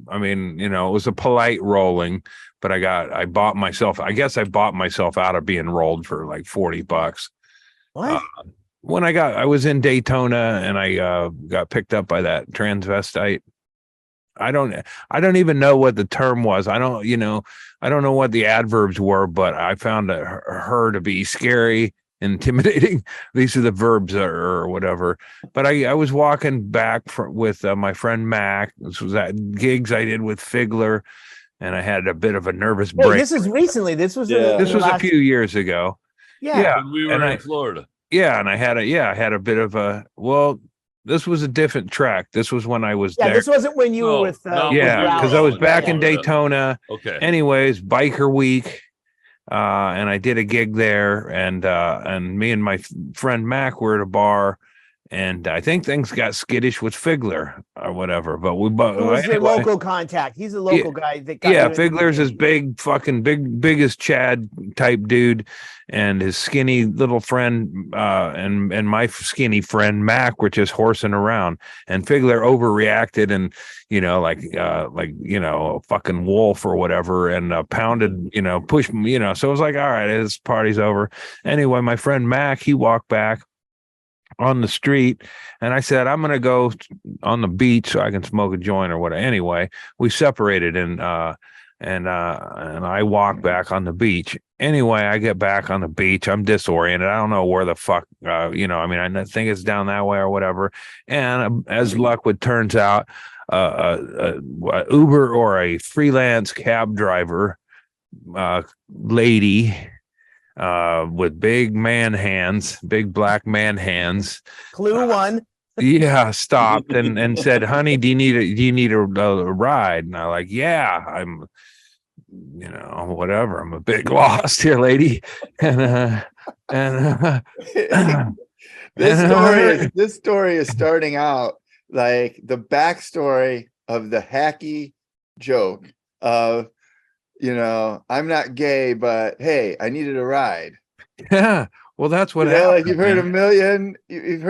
I mean, you know, it was a polite rolling, but I bought myself out of being rolled for like $40. What? When I was in Daytona and I got picked up by that transvestite. I don't even know what the term was. I don't know what the adverbs were, but I found her to be scary, intimidating. These are the verbs or whatever. But I was walking back with my friend Mac. This was at gigs I did with Figler, and I had a bit of a nervous break. This is recently. This was a few years ago. Yeah, when we were in Florida. Yeah, and I had a bit of a this was a different track. This was when I was there. Yeah, this wasn't when you were with. Because I was back in Daytona. Okay. Anyways, Biker Week, and I did a gig there, and me and my friend Mac were at a bar, and I think things got skittish with Figler or whatever. But we both. Who's the local contact? He's a local guy. Figler's his biggest Chad type dude, and his skinny little friend and my skinny friend Mac were just horsing around, and Figler overreacted and like a fucking wolf or whatever, and pounded, pushed me, so it was like, all right, this party's over. Anyway, my friend Mac, he walked back on the street, and I said, I'm gonna go on the beach so I can smoke a joint or whatever. Anyway, we separated, and and I walk back on the beach. Anyway, I get back on the beach. I'm disoriented. I don't know where the fuck, I think it's down that way or whatever. And as luck would turns out, a Uber or a freelance cab driver, lady, with big black man hands. Clue one. Yeah, stopped and said, "Honey, do you need a ride?" And I'm like, "Yeah, I'm, whatever. I'm a bit lost here, lady." And this story is starting out like the backstory of the hacky joke of, I'm not gay, but hey, I needed a ride. Yeah. Well, that's what happened. Like you've heard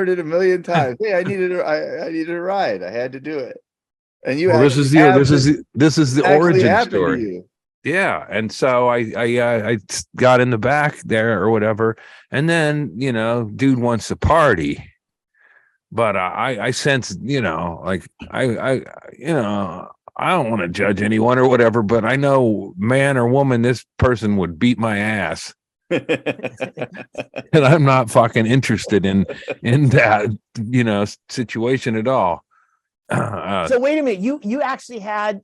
it a million times. Hey, I needed a ride. I had to do it. And this is the origin story. Yeah. And so I got in the back there or whatever. And then, dude wants to party. But I sense, I don't want to judge anyone or whatever, but I know, man or woman, this person would beat my ass. And I'm not fucking interested in that, situation at all. So wait a minute, you actually had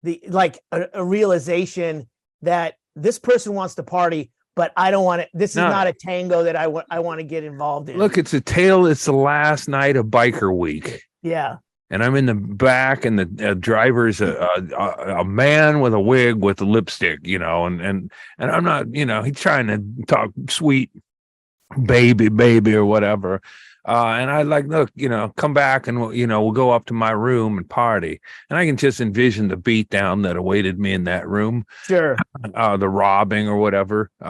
a realization that this person wants to party, but I don't want it. This is not a tango that I want to get involved in. Look, it's the last night of biker week. Yeah. And I'm in the back, and the driver's a man with a wig with a lipstick, and I'm not, he's trying to talk sweet baby or whatever. And I look, come back and we'll go up to my room and party. And I can just envision the beatdown that awaited me in that room. Sure. The robbing or whatever. So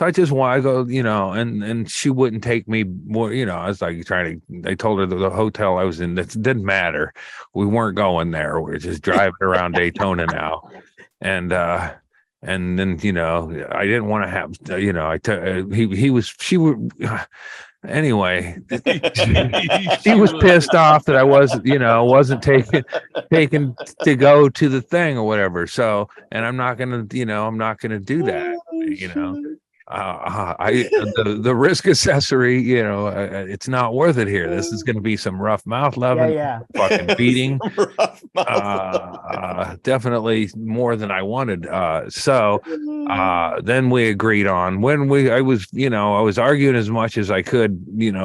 I just want to go, and she wouldn't take me more, I was like I told her the hotel I was in, that didn't matter. We weren't going there. We're just driving around Daytona now. And then, I didn't want to have, she would, anyway, she was pissed off that I wasn't taken to go to the thing or whatever. So, and I'm not gonna do that. The risk accessory, it's not worth it here. This is going to be some rough mouth loving, fucking beating, definitely more than I wanted. So then we agreed on I was arguing as much as I could,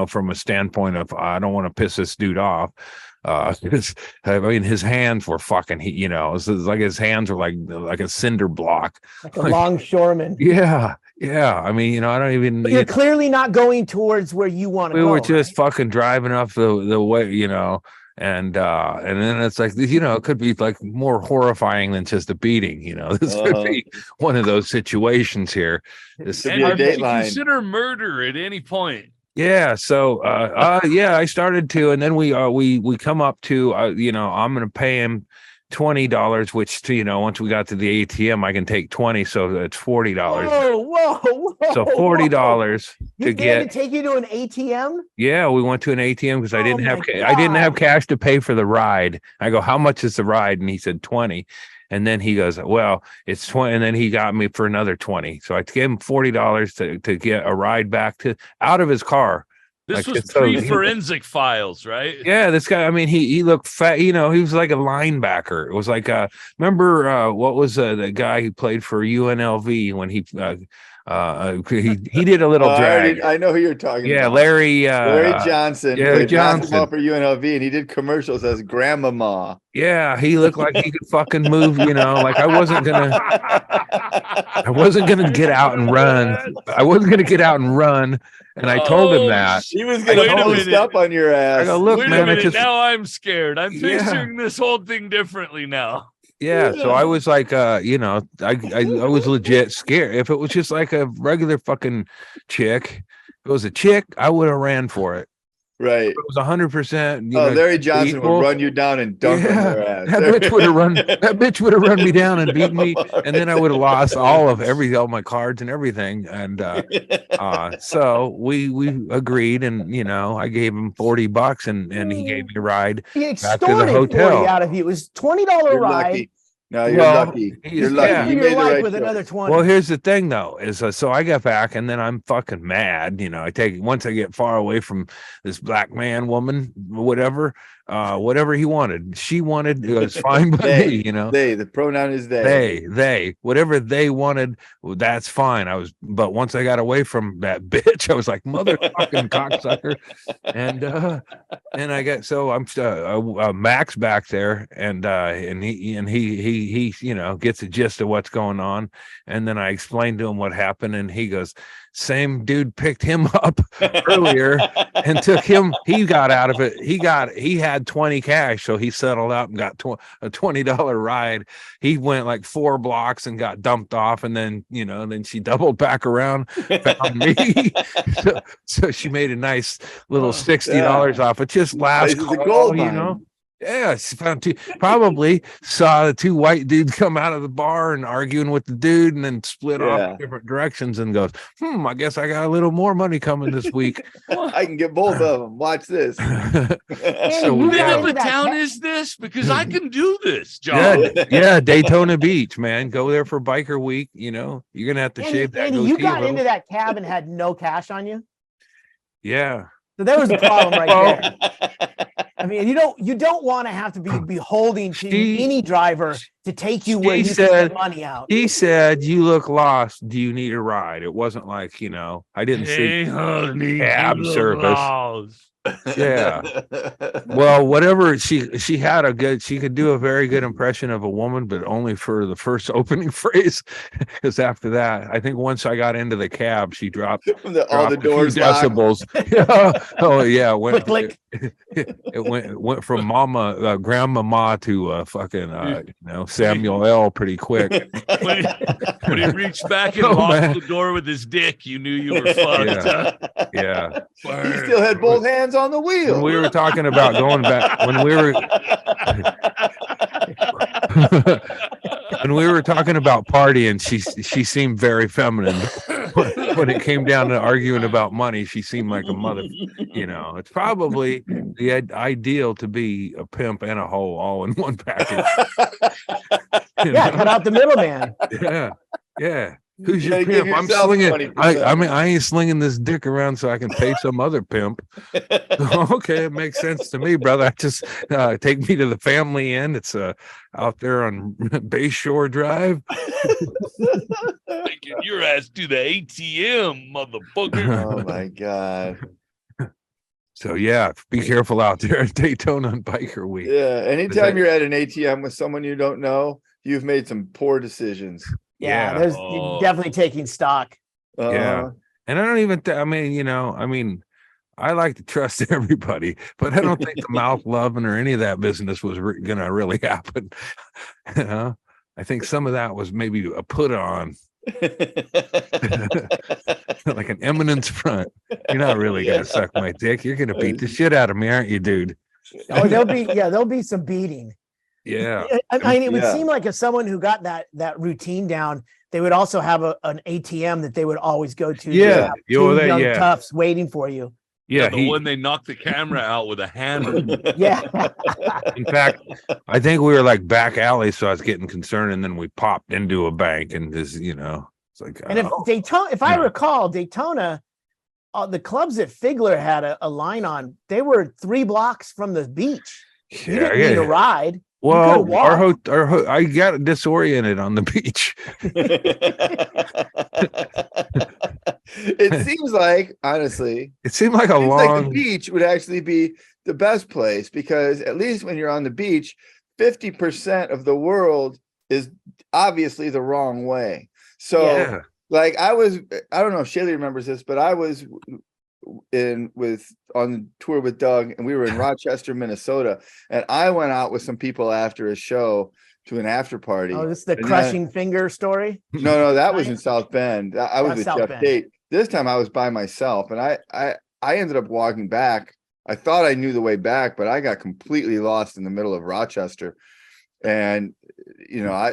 from a standpoint of, I don't want to piss this dude off. His hands were fucking, it was like his hands were like a cinder block, like a longshoreman. Yeah. I mean, I don't even. But you're clearly not going towards where you want to go. We were just fucking driving up the way, and then it's like, it could be like more horrifying than just a beating. This could be one of those situations here. This and you consider murder at any point. Yeah. So, I started to, and then we come up to, I'm going to pay him $20, which once we got to the ATM, I can take 20, so it's $40. Whoa! So $40 to get. Take you to an ATM? Yeah, we went to an ATM because I didn't have cash to pay for the ride. I go, how much is the ride? And he said 20. And then he goes, well, it's 20. And then he got me for another 20. So I gave him $40 to get a ride back out of his car. This was pre-forensic files, right? Yeah, this guy, I mean, he looked fat, he was like a linebacker. It was like, remember what was the guy who played for UNLV when he did a little drag. I know who you're talking about. Larry Johnson. Larry Johnson for UNLV, and he did commercials as Grandmama. Yeah, he looked like he could fucking move, like I wasn't gonna get out and run. I wasn't gonna get out and run. And I told him that. He was going to post up on your ass. I go, look, wait man, a minute, now I'm scared. I'm picturing this whole thing differently now. Yeah, so I was like, I was legit scared. If it was just like a regular fucking chick, if it was a chick, I would have ran for it. Right. It was 100%. Larry Johnson would run you down and dunk on your ass. That bitch would have run me down and beat me, and then I would have lost all my cards and everything. And so we agreed, and I gave him $40, and he gave me a ride he back to the hotel. 40 out of you. It was $20 ride. Lucky. No, you're Well, lucky. he's- You're lucky. yeah. You Your made the life right with choice. another 20. Well, here's the thing though, is so I get back and then I'm fucking mad. You know, once I get far away from this black man, woman, whatever, whatever he wanted, she wanted, it was fine by me, you know. The pronoun is they. They, whatever they wanted, well, that's fine. But once I got away from that bitch, I was like, motherfucking cocksucker. And I got, so I'm Max back there, and he you know, gets the gist of what's going on, and then I explained to him what happened, and he goes, same dude picked him up earlier and took him. He got out of it. He had 20 cash, so he settled up and got a $20 ride. He went like 4 blocks and got dumped off, and then, you know, then she doubled back around, found me. So she made a nice little $60 off it. Just last This is a call, gold you mine. know. Yeah, she found probably saw the 2 white dudes come out of the bar and arguing with the dude, and then split off in different directions, and goes, I guess I got a little more money coming this week. I can get both of them. Watch this. So you What got type into of that town ca- is this? Because I can do this, John. yeah, Daytona Beach, man. Go there for biker week. You know, you're gonna have to Andy, shave that. Andy, you goatee a got little. into that cab and had no cash on you. Yeah. So there was a problem right Well, there. I mean, you don't want to have to be beholding to She- any driver to take you where she you can said- get money out. He said, "You look lost. Do you need a ride?" It wasn't like, you know, I didn't see. Hey, honey, cab you look service. lost. Yeah. Well, whatever, she could do a very good impression of a woman, but only for the first opening phrase, because after that, I think once I got into the cab, she dropped all the a few doors locked. decibels. Oh yeah, Click. it went from grandmama to fucking you know, Samuel L. pretty quick. When he reached back and Oh, locked man. the door with his dick, you knew you were fucked. Yeah. He still had both hands on the wheel. When we were talking about going back, when we were when we were talking about partying, she seemed very feminine. When it came down to arguing about money, she seemed like a mother. You know, it's probably the ideal to be a pimp and a hoe all in one package. You Yeah, know? cut out the middleman. Yeah. Who's You your gotta give pimp? I'm yourself slinging. 20%. I mean, I ain't slinging this dick around so I can pay some other pimp. Okay, it makes sense to me, brother. I just take me to the family inn. It's out there on Bayshore Drive. Taking your ass to the ATM, motherfucker. Oh my god. So yeah, be careful out there at Daytona on Biker Week. Yeah. Anytime that- you're at an ATM with someone you don't know, you've made some poor decisions. Yeah, Yeah. there's Oh. you're definitely taking stock. Yeah. And I don't even. I mean, you know, I like to trust everybody, but I don't think the mouth loving or any of that business was gonna really happen. You know, I think some of that was maybe a put on, like an eminence front. You're not really gonna suck my dick. You're gonna beat the shit out of me, aren't you, dude? Oh, there'll be some beating. Yeah. I mean, it would Yeah. seem like if someone who got that routine down, they would also have an ATM that they would always go to. Yeah. They have Yo, two young yeah. toughs waiting for you. Yeah. The one they knocked the camera out with a hammer. Yeah. In fact, I think we were like back alley, so I was getting concerned, and then we popped into a bank, and just, you know, it's like, And if Daytona, if I Yeah. recall, Daytona, the clubs that Figler had a line on, they were 3 blocks from the beach. You didn't need a ride. Well, could've I got disoriented on the beach. It seems like, honestly, It seemed like a seems like the long. beach would actually be the best place, because at least when you're on the beach, 50% of the world is obviously the wrong way. So Yeah. like I don't know if Chaille remembers this, but I was on tour with Doug, and we were in Rochester, Minnesota, and I went out with some people after a show to an after party. Oh, this is the And then- crushing finger story. No, that was in South Bend. I was Yeah, with South Jeff Bend. Tate. This time I was by myself, and I ended up walking back. I thought I knew the way back, but I got completely lost in the middle of Rochester. And you know, I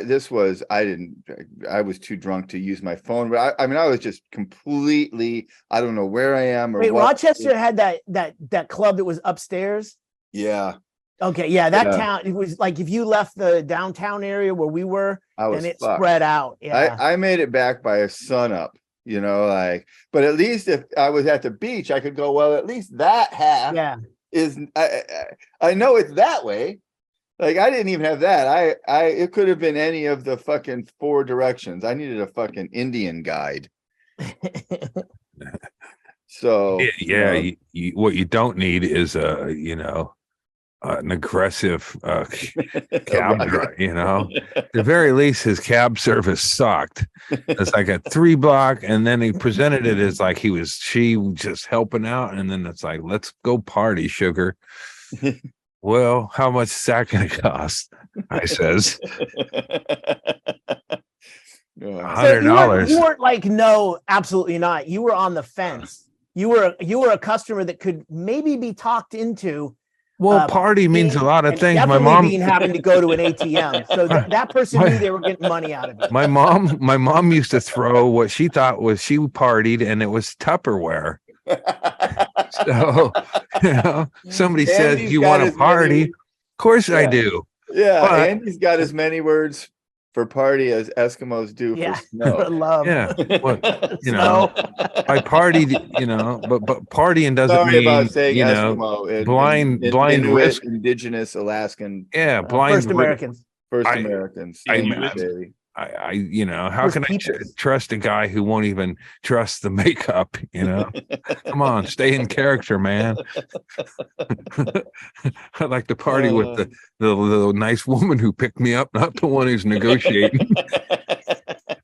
was too drunk to use my phone, but I mean, I was just completely, I don't know where I am or Wait, what. Rochester had that club that was upstairs. Yeah. Okay, yeah, that Yeah. town, it was like if you left the downtown area where we were, I was then it fucked. spread out. Yeah. I made it back by a sun up, like, but at least if I was at the beach, I could go, well, at least that half Yeah. is, I know it's that way. Like, I didn't even have that. It could have been any of the fucking 4 directions. I needed a fucking Indian guide. So yeah, what you don't need is an aggressive cab driver, At the very least, his cab service sucked. It's like a 3-block, and then he presented it as like she just helping out, and then it's like, let's go party, sugar. Well, how much is that going to cost? I says $100. You weren't like, no, absolutely not. You were on the fence. You were a customer that could maybe be talked into. Well, party means a lot of things. My Definitely mom having to go to an ATM, so that person knew they were getting money out of it. My mom used to throw what she thought was she partied, and it was Tupperware. So, somebody says, "You want to party?" Of course I do. Yeah, but Andy's got as many words for party as Eskimos do for snow. Love. Yeah, well, I partied, but partying doesn't Sorry mean about saying Eskimo. blind Inuit, risk. indigenous Alaskan. Yeah, blind First Americans. Americans. How can I trust a guy who won't even trust the makeup? Come on, stay in character, man. I like to party with the nice woman who picked me up, not the one who's negotiating.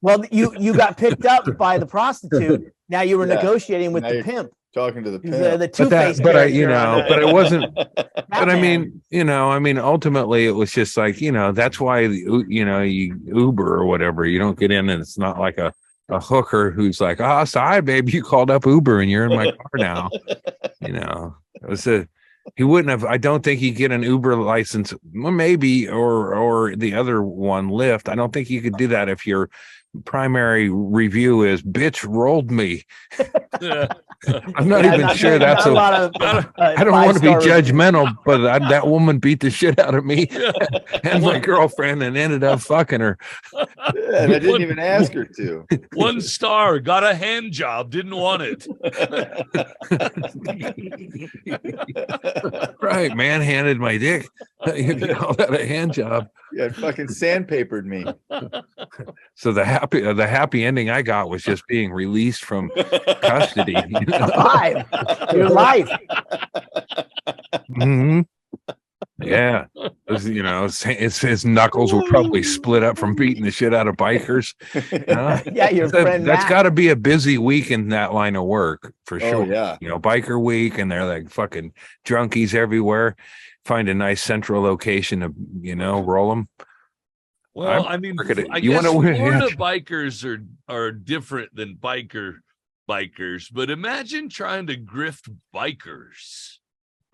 Well, you got picked up by the prostitute. Now you were negotiating with the pimp. Talking to the pimp. The two-faced but it wasn't. But Batman. Ultimately, it was just like, that's why you Uber or whatever. You don't get in, and it's not like a hooker who's like, "Oh, sorry, babe, you called up Uber and you're in my car now." It was he wouldn't have. I don't think he'd get an Uber license. Well, maybe or the other one, Lyft. I don't think you could do that if your primary review is "bitch rolled me." I'm not even sure that's a lot of. I don't want to be judgmental, but that woman beat the shit out of me and my girlfriend, and ended up fucking her. And I didn't even ask her to. 1 star, got a hand job, didn't want it. Right, manhanded my dick. You call that a hand job? Yeah, fucking sandpapered me. So the happy ending I got was just being released from custody. Alive. Your life. Mm-hmm. Yeah, his knuckles were probably split up from beating the shit out of bikers. Yeah, your friend. That's got to be a busy week in that line of work for sure. Oh, yeah, biker week, and they're like fucking drunkies everywhere. Find a nice central location to roll them. Well, I guess Florida bikers are different than bikers, but imagine trying to grift bikers.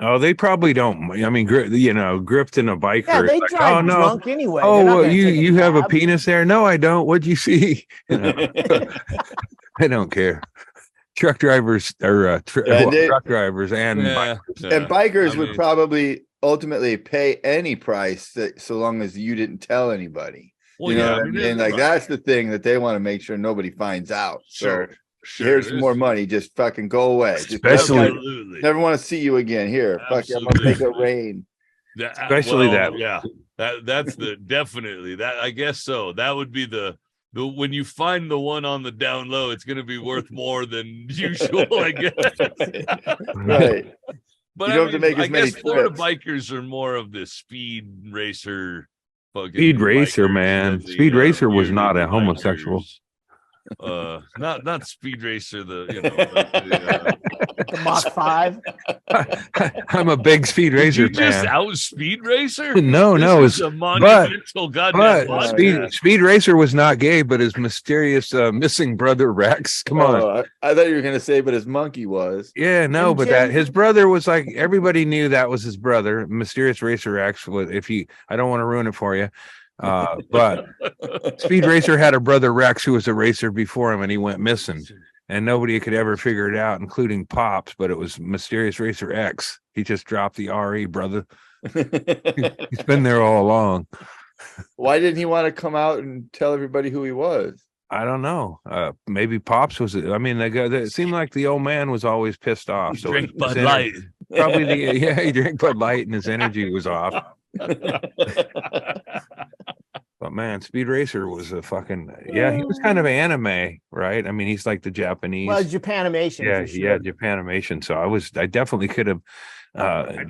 Oh, they probably don't. I mean, grift in a biker. Yeah, they drive drunk anyway. Oh, well, you have a penis there? No, I don't. What'd you see? I don't care. Truck drivers or truck drivers and bikers. And bikers would probably ultimately pay any price so long as you didn't tell anybody. Well, what I mean? Like, that's the thing that they want to make sure nobody finds out. Sure. Here's some more money. Just fucking go away. Especially never want to see you again. Here, fuck, I'm gonna make it rain. Especially that. Yeah, that's definitely that. I guess so. That would be the when you find the one on the down low, it's going to be worth more than usual, I guess. Right. But you don't have to make as many trips. Florida bikers are more of the speed racer. Speed racer, man. Speed racer was not a homosexual. Not speed racer. The Mach 5. I'm a big speed racer fan. Just out speed racer? No, it's a monumental goddamn. Speed racer was not gay, but his mysterious missing brother Rex. Come on. I thought you were gonna say, but his monkey was. Yeah, no, but that his brother was like, everybody knew that was his brother. Mysterious Racer Rex. I don't want to ruin it for you. But Speed Racer had a brother Rex who was a racer before him, and he went missing, and nobody could ever figure it out, including Pops. But it was Mysterious Racer X. He just dropped the RE, brother. He's been there all along. Why didn't he want to come out and tell everybody who he was? I don't know. Maybe Pops was. I mean, it seemed like the old man was always pissed off. So Drink Bud Light. Probably he drank Bud Light and his energy was off. But man, Speed Racer was a fucking he was kind of anime, right? I mean, he's like the Japanese. Well, Japanimation. Yeah, for sure. yeah, Japanimation. So I definitely could have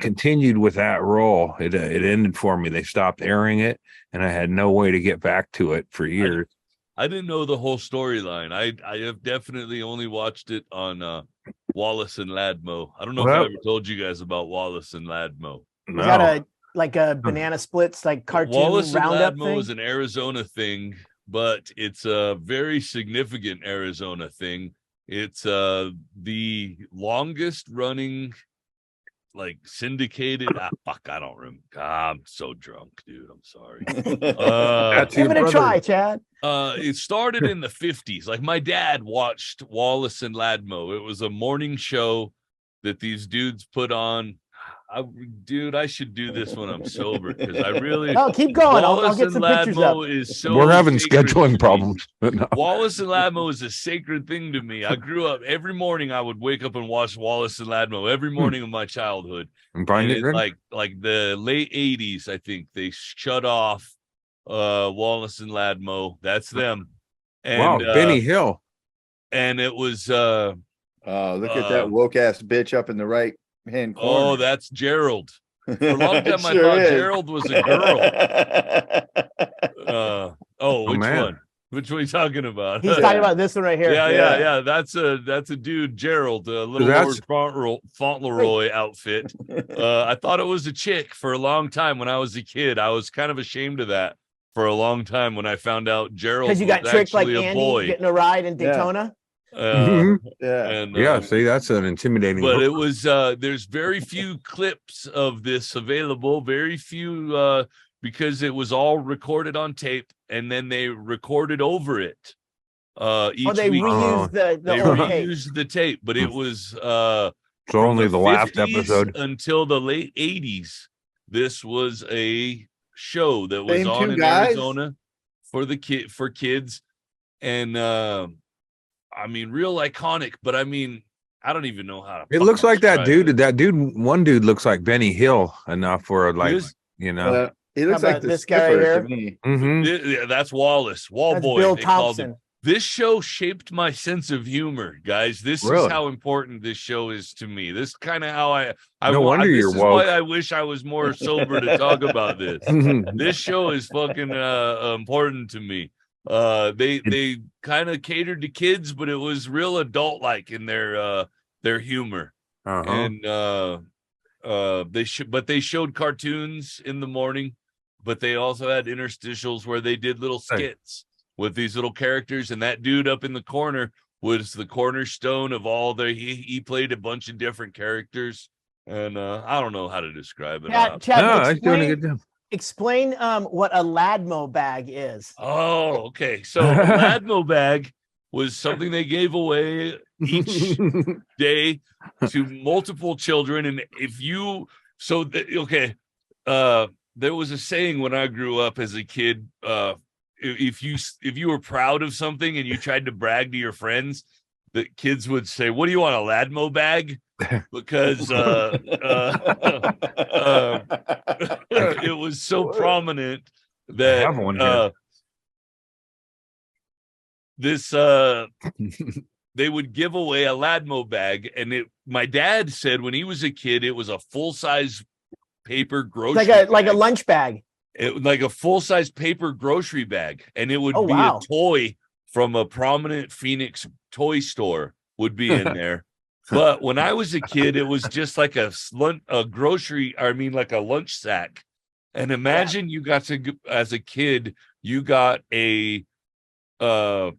continued with that role. It ended for me. They stopped airing it, and I had no way to get back to it for years. I didn't know the whole storyline. I have definitely only watched it on Wallace and Ladmo. I don't know if I ever told you guys about Wallace and Ladmo. No. Is that a banana splits like cartoon Wallace and roundup Ladmo thing? is an Arizona thing, but it's a very significant Arizona thing. It's the longest running like syndicated I don't remember. I'm so drunk, dude. I'm sorry. Give it a try, Chad. It started in the 50s. Like my dad watched Wallace and Ladmo. It was a morning show that these dudes put on. I should do this when I'm sober because I really. Oh, keep going. I'll Wallace get and some pictures up. Ladmo is so. We're having sacred to scheduling me. problems. No. Wallace and Ladmo is a sacred thing to me. I grew up every morning. I would wake up and watch Wallace and Ladmo every morning of my childhood. And Like the late 80s, I think they shut off Wallace and Ladmo. That's them. And, wow, Benny Hill. And it was look at that woke ass bitch up in the right hand corner. Oh, that's Gerald. For a long time, I Sure thought is. Gerald was a girl. Which one? Which one are you talking about? He's talking about this one right here. Yeah. That's a dude, Gerald, a little Lord Fauntleroy outfit. I thought it was a chick for a long time when I was a kid. I was kind of ashamed of that for a long time when I found out Gerald was Because you got tricked like actually a boy. Andy getting a ride in Daytona. See, that's an intimidating. But it was there's very few clips of this available. Very few because it was all recorded on tape, and then they recorded over it. Each they week. reused the old tape. Reused the tape, but it was so only the last 50s episode until the late 80s. This was a show that was Same on two in guys? Arizona for kids, and I mean, real iconic. But I mean, I don't even know how to. It looks like that describe dude. it. That dude. One dude looks like Benny Hill enough for like you know. He looks How like about the this guy skipper here? to me. Yeah, that's Wallace, That's Wallboy. Bill they called him. Thompson. This show shaped my sense of humor, guys. This Really? is how important this show is to me. This is kind of how I No wonder this you're is woke. why I wish I was more sober to talk about this. This show is fucking important to me. They kind of catered to kids, but it was real adult like in their humor. And they showed cartoons in the morning, but they also had interstitials where they did little skits with these little characters, and that dude up in the corner was the cornerstone of all he played a bunch of different characters, and I don't know how to describe it. Chad, doing a good job. explain what a Ladmo bag is. Oh, okay. So a Ladmo bag was something they gave away each day to multiple children, and there was a saying when I grew up as a kid. If you were proud of something and you tried to brag to your friends, the kids would say, "What do you want, a Ladmo bag?" Because it was so prominent that they would give away a Ladmo bag, and my dad said when he was a kid, it was a full-size paper grocery like a lunch bag. Like a full-size paper grocery bag, and it would be a toy from a prominent Phoenix toy store would be in there. But when I was a kid, it was just like a lunch sack. And imagine you got to, as a kid, you got a what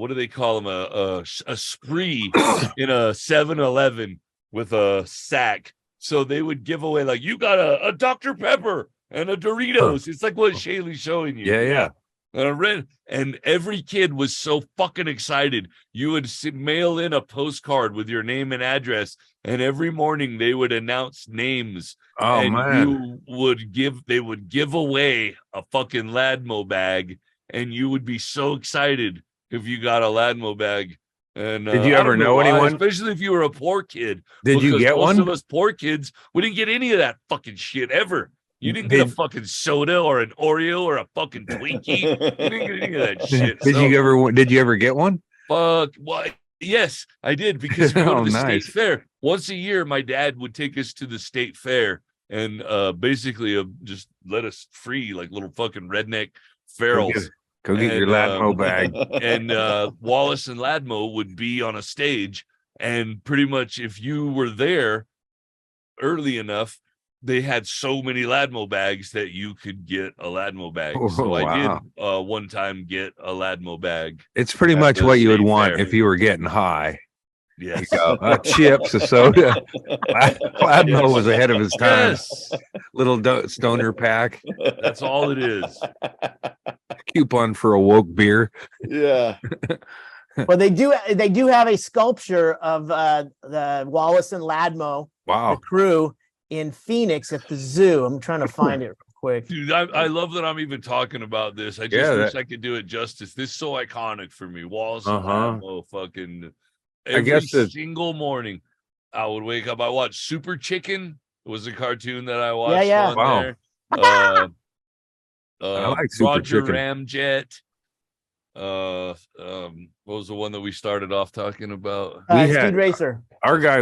do they call them? A spree in a 7-Eleven with a sack. So they would give away, like, you got a Dr. Pepper and a Doritos. It's like what Chaille's showing you. Yeah. And every kid was so fucking excited. You would mail in a postcard with your name and address, and every morning they would announce names. Oh and man, they would give away a fucking Ladmo bag, and you would be so excited if you got a Ladmo bag. And did you I ever don't know why, anyone? especially if you were a poor kid? Did you Because get most one? of us poor kids, we didn't get any of that fucking shit ever. You didn't get a Did, fucking soda or an Oreo or a fucking Twinkie. You didn't get any of that shit. did you ever get one? Fuck. What? Yes, I did, because we go to Oh, the state nice. fair once a year. My dad would take us to the state fair and basically just let us free like little fucking redneck ferals. Go get your Ladmo bag. And Wallace and Ladmo would be on a stage, and pretty much if you were there early enough, they had so many Ladmo bags that you could get a Ladmo bag. So I did one time get a Ladmo bag. It's pretty much what you would want if you were getting high. Yes. Chips, a soda. Ladmo was ahead of his time. Yes. Little stoner pack. That's all it is. Coupon for a woke beer. Yeah. Well, they do have a sculpture of the Wallace and Ladmo, the Wow. crew, in Phoenix at the zoo. I'm trying to find it real quick. Dude, I love that I'm even talking about this. I just wish I could do it justice. This is so iconic for me. Wallace and Ladmo, fucking every single morning I would wake up. I watched Super Chicken. It was a cartoon that I watched on there. I like Super Roger Chicken. Ramjet. What was the one that we started off talking about? Speed Racer. Our guy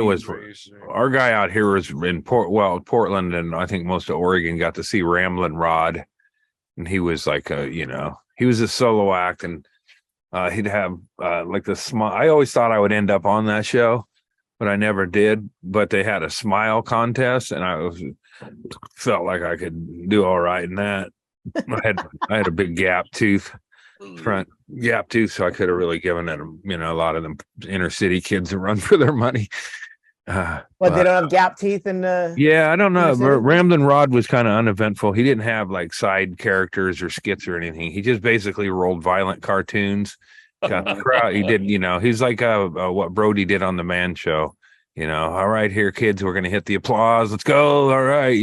out here was in Portland, and I think most of Oregon got to see Ramblin' Rod, and he was like he was a solo act, and he'd have like the smile. I always thought I would end up on that show, but I never did. But they had a smile contest, and I felt like I could do all right in that. I had a big front gap tooth, so I could have really given it, a lot of them inner city kids a run for their money. But they don't have gap teeth in I don't know. Ramblin' Rod was kind of uneventful. He didn't have like side characters or skits or anything. He just basically rolled violent cartoons. Got the crowd. He did, he's like what Brody did on the Man Show. All right, here, kids, we're gonna hit the applause. Let's go. All right,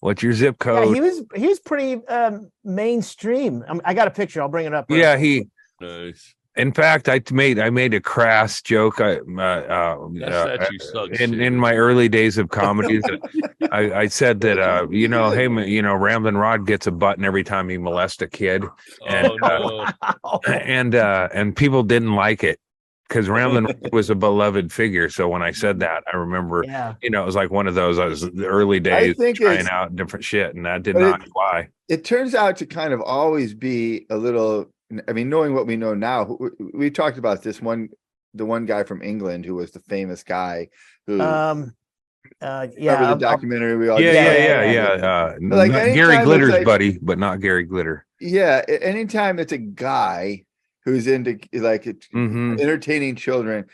what's your zip code? Yeah, he was pretty mainstream. I got a picture. I'll bring it up. Yeah, Nice. In fact, I made a crass joke. In my early days of comedy, I said that hey, Ramblin' Rod gets a button every time he molests a kid, and people didn't like it because Ramblin' Rod was a beloved figure. So when I said that, I remember, it was like one of those. I was the early days trying out different shit, and that did not fly. It turns out to kind of always be a little. I mean, knowing what we know now, we talked about the one guy from England who was the famous guy who, remember the documentary we all like Gary Glitter's buddy, but not Gary Glitter. Yeah, anytime it's a guy who's into entertaining children,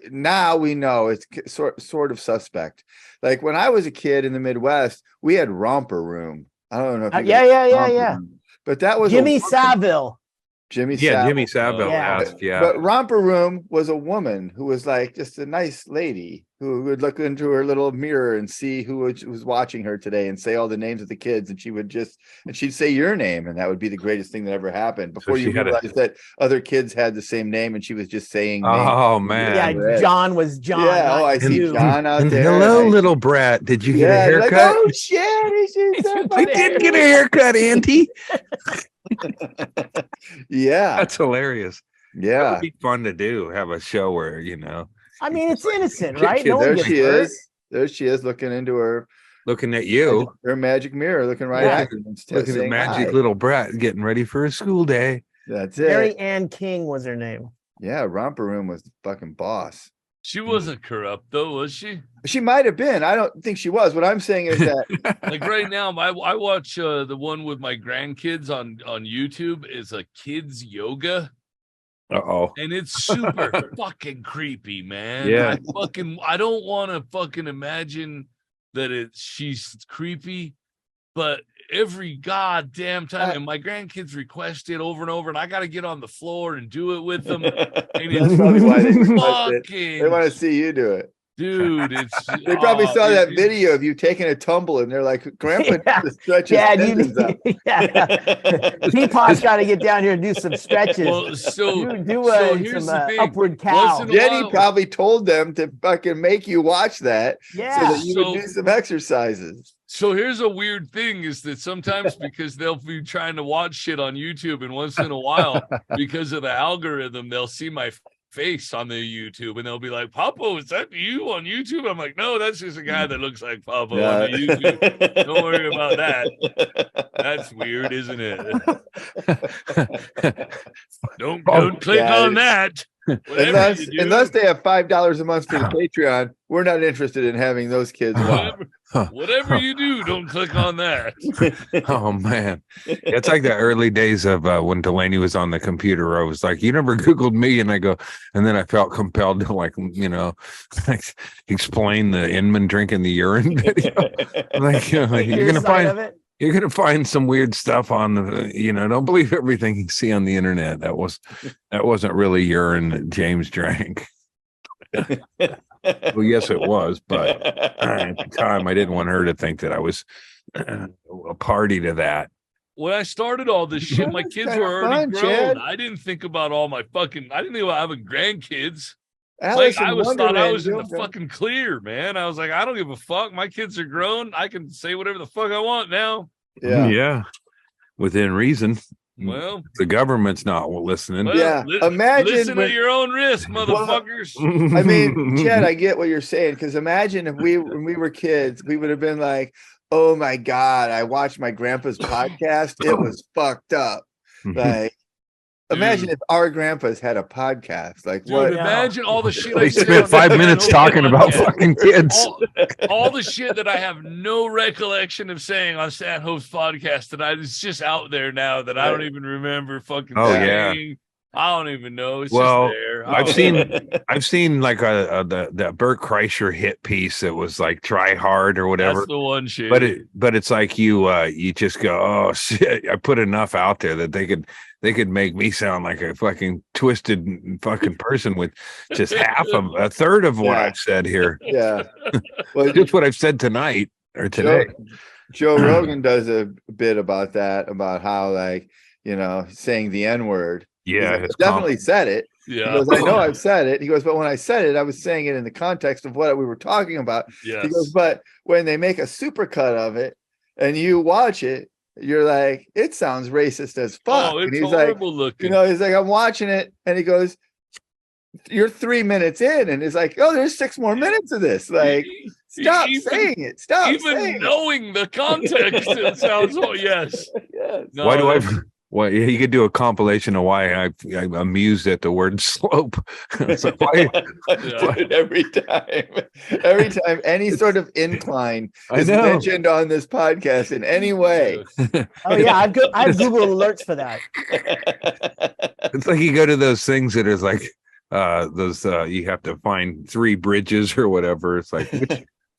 now we know it's sort of suspect. Like when I was a kid in the Midwest, we had Romper Room. I don't know if yeah. But that was Jimmy Savile. Jimmy Savile. But Romper Room was a woman who was like just a nice lady who would look into her little mirror and see who was watching her today and say all the names of the kids, and she'd say your name, and that would be the greatest thing that ever happened. Before you realized that other kids had the same name, and she was just saying names. Oh man. Yeah, John was John. Yeah, I see John out there. Hello, little brat. Did you get a haircut? Like, oh shit, I did get a haircut, Auntie. Yeah, that's hilarious. Yeah, that would be fun to do. Have a show where I mean, it's innocent, right? No there she is. There she is, looking at you, her magic mirror, looking right at you. Looking at magic little brat getting ready for a school day. That's it. Mary Ann King was her name. Yeah, Romper Room was the fucking boss. She wasn't corrupt though, was she? She might have been. I don't think she was. What I'm saying is that like right now, I watch the one with my grandkids on YouTube. Is a kids yoga. And it's super fucking creepy, man. Yeah. I don't want to fucking imagine that she's creepy, but every goddamn time, and my grandkids request it over and over, and I got to get on the floor and do it with them. And That's probably why they request it. fucking, They want to see you do it. dude, it's They probably saw that video of you taking a tumble, and they're like, "Grandpa, needs to stretch his tendons out." Peapod's got to get down here and do some stretches. Well, so here's some the thing. upward cow. Jenny probably told them to fucking make you watch that, so that you would do some exercises. So here's a weird thing is that sometimes because they'll be trying to watch shit on YouTube, and once in a while, because of the algorithm, they'll see my face on the YouTube, and they'll be like, "Papa, is that you on YouTube?" I'm like, "No, that's just a guy that looks like Papa on the YouTube. Don't worry about that. That's weird, isn't it?" Don't click on that. Unless they have $5 a month for the Patreon, we're not interested in having those kids. Whatever you do, don't click on that. Oh man, it's like the early days of when Delaney was on the computer. I was like, "You never Googled me," and I go, and then I felt compelled to like explain the Inman drinking the urine video. You're gonna find some weird stuff on the, don't believe everything you see on the internet. That wasn't really urine that James drank. Well, yes, it was, but at the time I didn't want her to think that I was a party to that. When I started all this shit, my kids were already grown. Chad. I didn't think about I didn't think about having grandkids. I thought I was in the fucking clear, man. I was like, I don't give a fuck. My kids are grown. I can say whatever the fuck I want now. Yeah. Within reason. Well, the government's not listening. Well, imagine listen at your own risk, motherfuckers. Well, I mean, Chad, I get what you're saying, because imagine if when we were kids, we would have been like, "Oh my God, I watched my grandpa's podcast. It was fucked up." Like, imagine if our grandpas had a podcast. Like, dude, what? Imagine all the shit I spent 5 minutes talking about fucking kids. All the shit that I have no recollection of saying on Stan Hope's podcast that it's just out there now that I don't even remember fucking saying. I don't even know. It's just there. I've seen like the Bert Kreischer hit piece that was like "Try Hard" or whatever. That's the one shit. But it's like you just go, "Oh shit!" I put enough out there that they could make me sound like a fucking twisted fucking person with just a third of what I've said here. Yeah, well, just what I've said tonight or today. Joe Rogan does a bit about that, about how saying the N-word. Yeah, like, definitely said it. Yeah, he goes, "I know I've said it." He goes, "But when I said it, I was saying it in the context of what we were talking about." Yes. He goes, "But when they make a supercut of it and you watch it, you're like, it sounds racist as fuck." Oh, it's and he's horrible like, looking. He's like, "I'm watching it," and he goes, "You're 3 minutes in," and he's like, "Oh, there's 6 more minutes of this." Like, stop saying it. Stop even knowing the context. It sounds yes. No, why do I? Well, you could do a compilation of why I'm amused at the word slope. So every time any sort of incline is mentioned on this podcast in any way. Oh yeah, I've Google alerts for that. It's like you go to those things that is like you have to find 3 bridges or whatever. It's like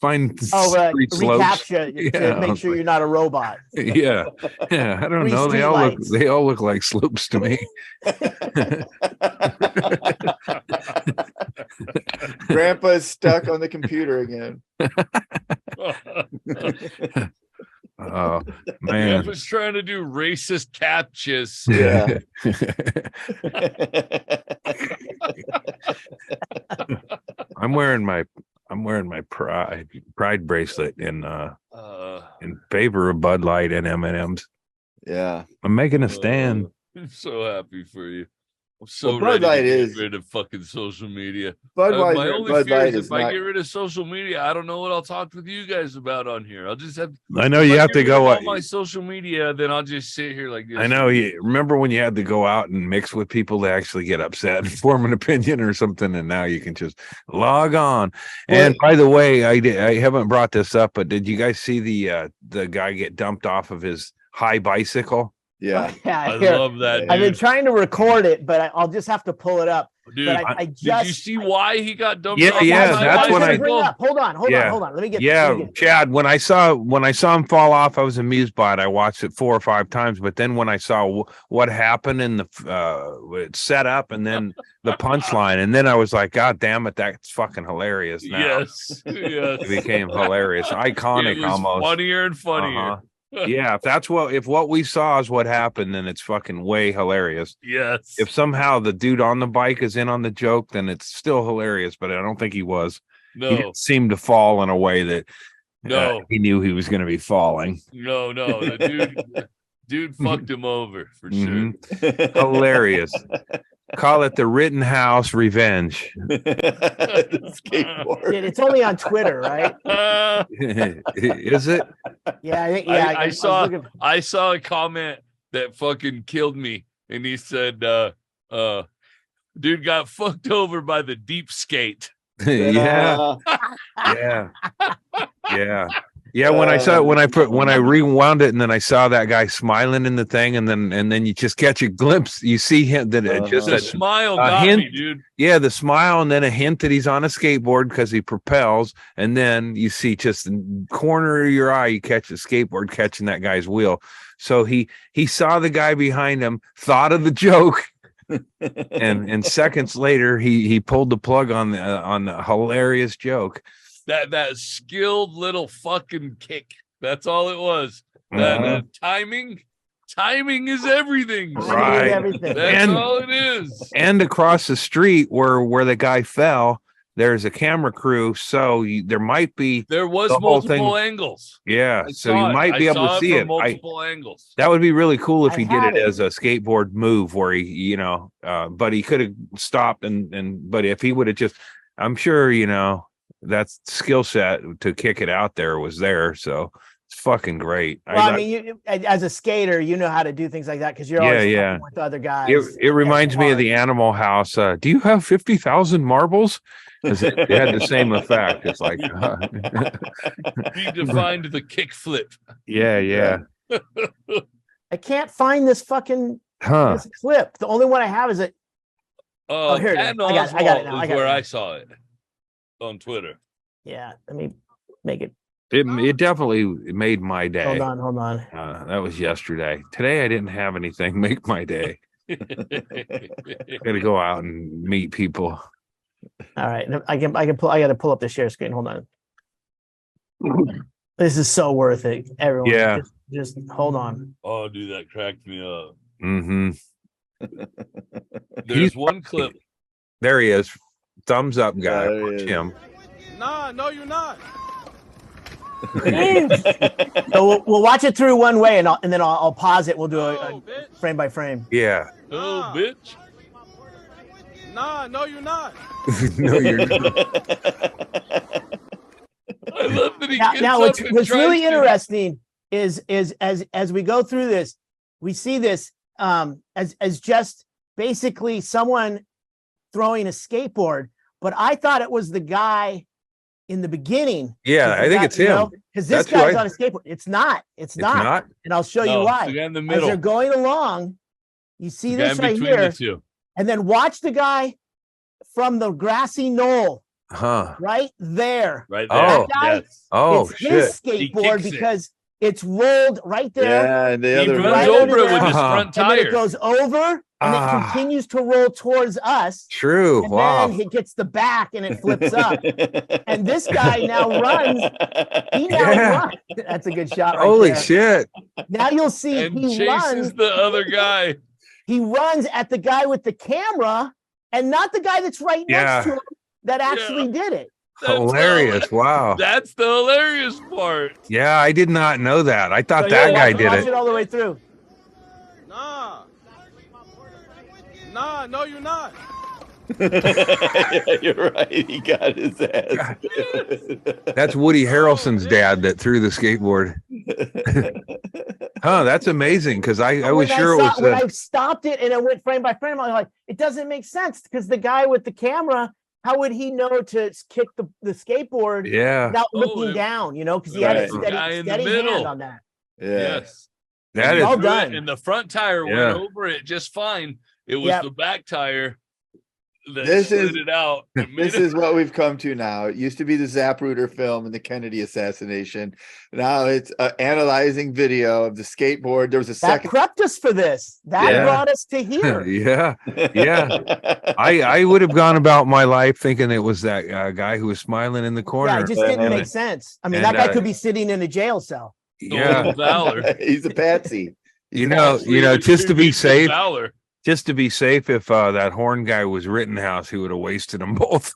find recaptcha to make sure you're not a robot. Yeah, I don't know. They all look like slopes to me. Grandpa's stuck on the computer again. Oh man, Grandpa's trying to do racist captchas. Yeah. I'm wearing my pride bracelet in favor of Bud Light and M&Ms. Yeah, I'm making a stand. I'm so happy for you. I'm so Bud Light to get rid of fucking social media. My only Bud fear Light is if I not... get rid of social media, I don't know what I'll talk with you guys about on here. I'll just have. I know you have to go on my social media, then I'll just sit here like this. I know. You remember when you had to go out and mix with people to actually get upset and form an opinion or something, and now you can just log on. And by the way, I haven't brought this up, but did you guys see the guy get dumped off of his high bicycle? Yeah, I love that. Dude. I've been trying to record it, but I'll just have to pull it up. Dude, but I just did you see why he got dumped? Yeah, off yeah, the that's highway? when I- bring up. Hold on. Yeah. Let me get. Yeah, let me get- Chad, when I saw him fall off, I was amused by it. I watched it 4 or 5 times, but then when I saw what happened in the it set up and then the punchline, and then I was like, God damn it, that's fucking hilarious now. Yes, yes. It became hilarious, iconic It was almost. funnier and funnier. Uh-huh. Yeah, if what we saw is what happened, then it's fucking way hilarious. Yes. If somehow the dude on the bike is in on the joke, then it's still hilarious, but I don't think he was. He No, didn't seem to fall in a way that no, he knew he was going to be falling. no. The dude fucked him over for sure. Mhm. Hilarious. Call it the Rittenhouse revenge. Skateboard. Dude, it's only on Twitter, right? Is it? Yeah, I think. Yeah, I was saw- looking- I saw a comment that fucking killed me, and he said, dude got fucked over by the deep skate. Yeah. Yeah. When I rewound it, and then I saw that guy smiling in the thing, and then you just catch a glimpse. You see him that it just The a smile a got hint. me, dude. Yeah, the smile, and then a hint that he's on a skateboard because he propels, and then you see just in the corner of your eye, you catch the skateboard catching that guy's wheel. So he saw the guy behind him, thought of the joke, and seconds later he pulled the plug on the hilarious joke. That skilled little fucking kick. That's all it was. That timing is everything. Right. Everything. That's And- all it is. And across the street where the guy fell, there's a camera crew, so there might be There was the whole thing- multiple angles. yeah, I so saw you it. might be I able saw to see from it. multiple angles. That would be really cool if I he did had it it. as a skateboard move where he, but he could have stopped but if he would have just, I'm sure, that skill set to kick it out there was there. So it's fucking great. Well, I mean, you as a skater, you know how to do things like that because you're Yeah, always yeah. fucking with other guys. it reminds me of the Animal House. Do you have 50,000 marbles? Because it had the same effect. It's like, He defined the kick flip. yeah. I can't find this fucking Huh. this clip. The only one I have is it. Oh, here it is. Patton I got it Oswalt now. is where I saw it on Twitter. Yeah, let me make it. It definitely made my day. Hold on. That was yesterday. Today I didn't have anything make my day. Gotta go out and meet people. All right, I got to pull up the share screen. Hold on. This is so worth it, everyone. Yeah. Just hold on. Oh, dude, that cracked me up. Mm-hmm. There's one clip. There he is. Thumbs up, guy. There he Watch is. him. Nah, no, you're not. So we'll watch it through one way, and then I'll pause it. We'll do No, a bitch. frame by frame. Yeah. Oh, bitch. Nah, no, you're not. No, you're not. I love that he Now, gets now up what's, and what's tries really to- interesting is as we go through this, we see this as just basically someone throwing a skateboard, but I thought it was the guy in the beginning. Yeah, I think it's him. Because this That's guy's right. on a skateboard. It's not. It's It's not. not. And I'll show No, you why. the guy in the As middle. they're going along, you see The guy this in right between here, the two. and then watch the guy from the grassy knoll Huh. right there. Right there. Oh. That guy, Yes. Oh, it's shit. his He skateboard kicks it. because it's rolled right there. Yeah, and the He other runs right one- over it with his Uh-huh. front And then tire. it goes over and Ah. it continues to roll towards us. True. And Wow. then it gets the back and it flips up. And this guy now runs. He now Yeah. runs. That's a good shot right Holy there. shit. Now you'll see and he chases runs. the other guy. He runs at the guy with the camera and not the guy that's right Yeah. next to him that actually did it. That's Hilarious. Wow. That's the hilarious part. Yeah, I did not know that. I thought So that yeah, guy watch did it. all the way through. Nah. Nah, no, you're not. Yeah, you're right. He got his ass. That's Woody Harrelson's dad that threw the skateboard. Huh, that's amazing because I was When sure it was. when I stopped it and it went frame by frame, I was like, it doesn't make sense because the guy with the camera, how would he know to kick the skateboard Yeah, without Oh, looking it- down? You know, because he had a Right. steady, Guy in the steady hand middle. on that. Yeah. Yes. that And is. he Well threw it, done. And the front tire Yeah. went over it just fine. It was Yep. the back tire that This is- slid it out. and made This it- is what we've come to now. It used to be the Zapruder film and the Kennedy assassination. Now it's analyzing video of the skateboard. There was a That second. prepped us for this. That Yeah. brought us to here. Yeah. I would have gone about my life thinking it was that guy who was smiling in the Yeah, corner. it just didn't And- make sense. I mean, and, that guy uh, could be sitting in a jail cell. Yeah. Valor. He's a patsy. You know, just to be safe, Valor. if that Horn guy was Rittenhouse, he would have wasted them both.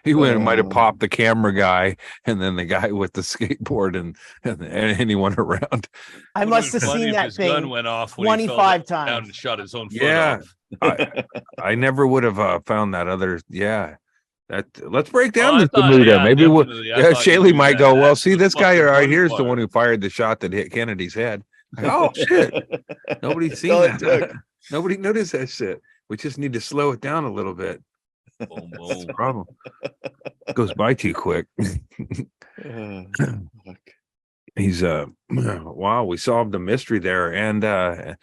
He might have popped the camera guy and then the guy with the skateboard and anyone around. I must have seen that His gun thing went off when he fell 25 down times. and shot his own foot Yeah. off. I never would have found that other. Yeah. Let's break down I this thought, Bermuda. yeah, Maybe definitely. I thought you Chaille knew might that. go, well, That's see, the this guy fucking right fun here is the part. one who fired the shot that hit Kennedy's head. Like, oh, shit. Nobody's seen all it that. Nobody noticed that shit. We just need to slow it down a little bit. Boom, That's boom. the problem. It goes by too quick. He's wow, we solved the mystery there. And I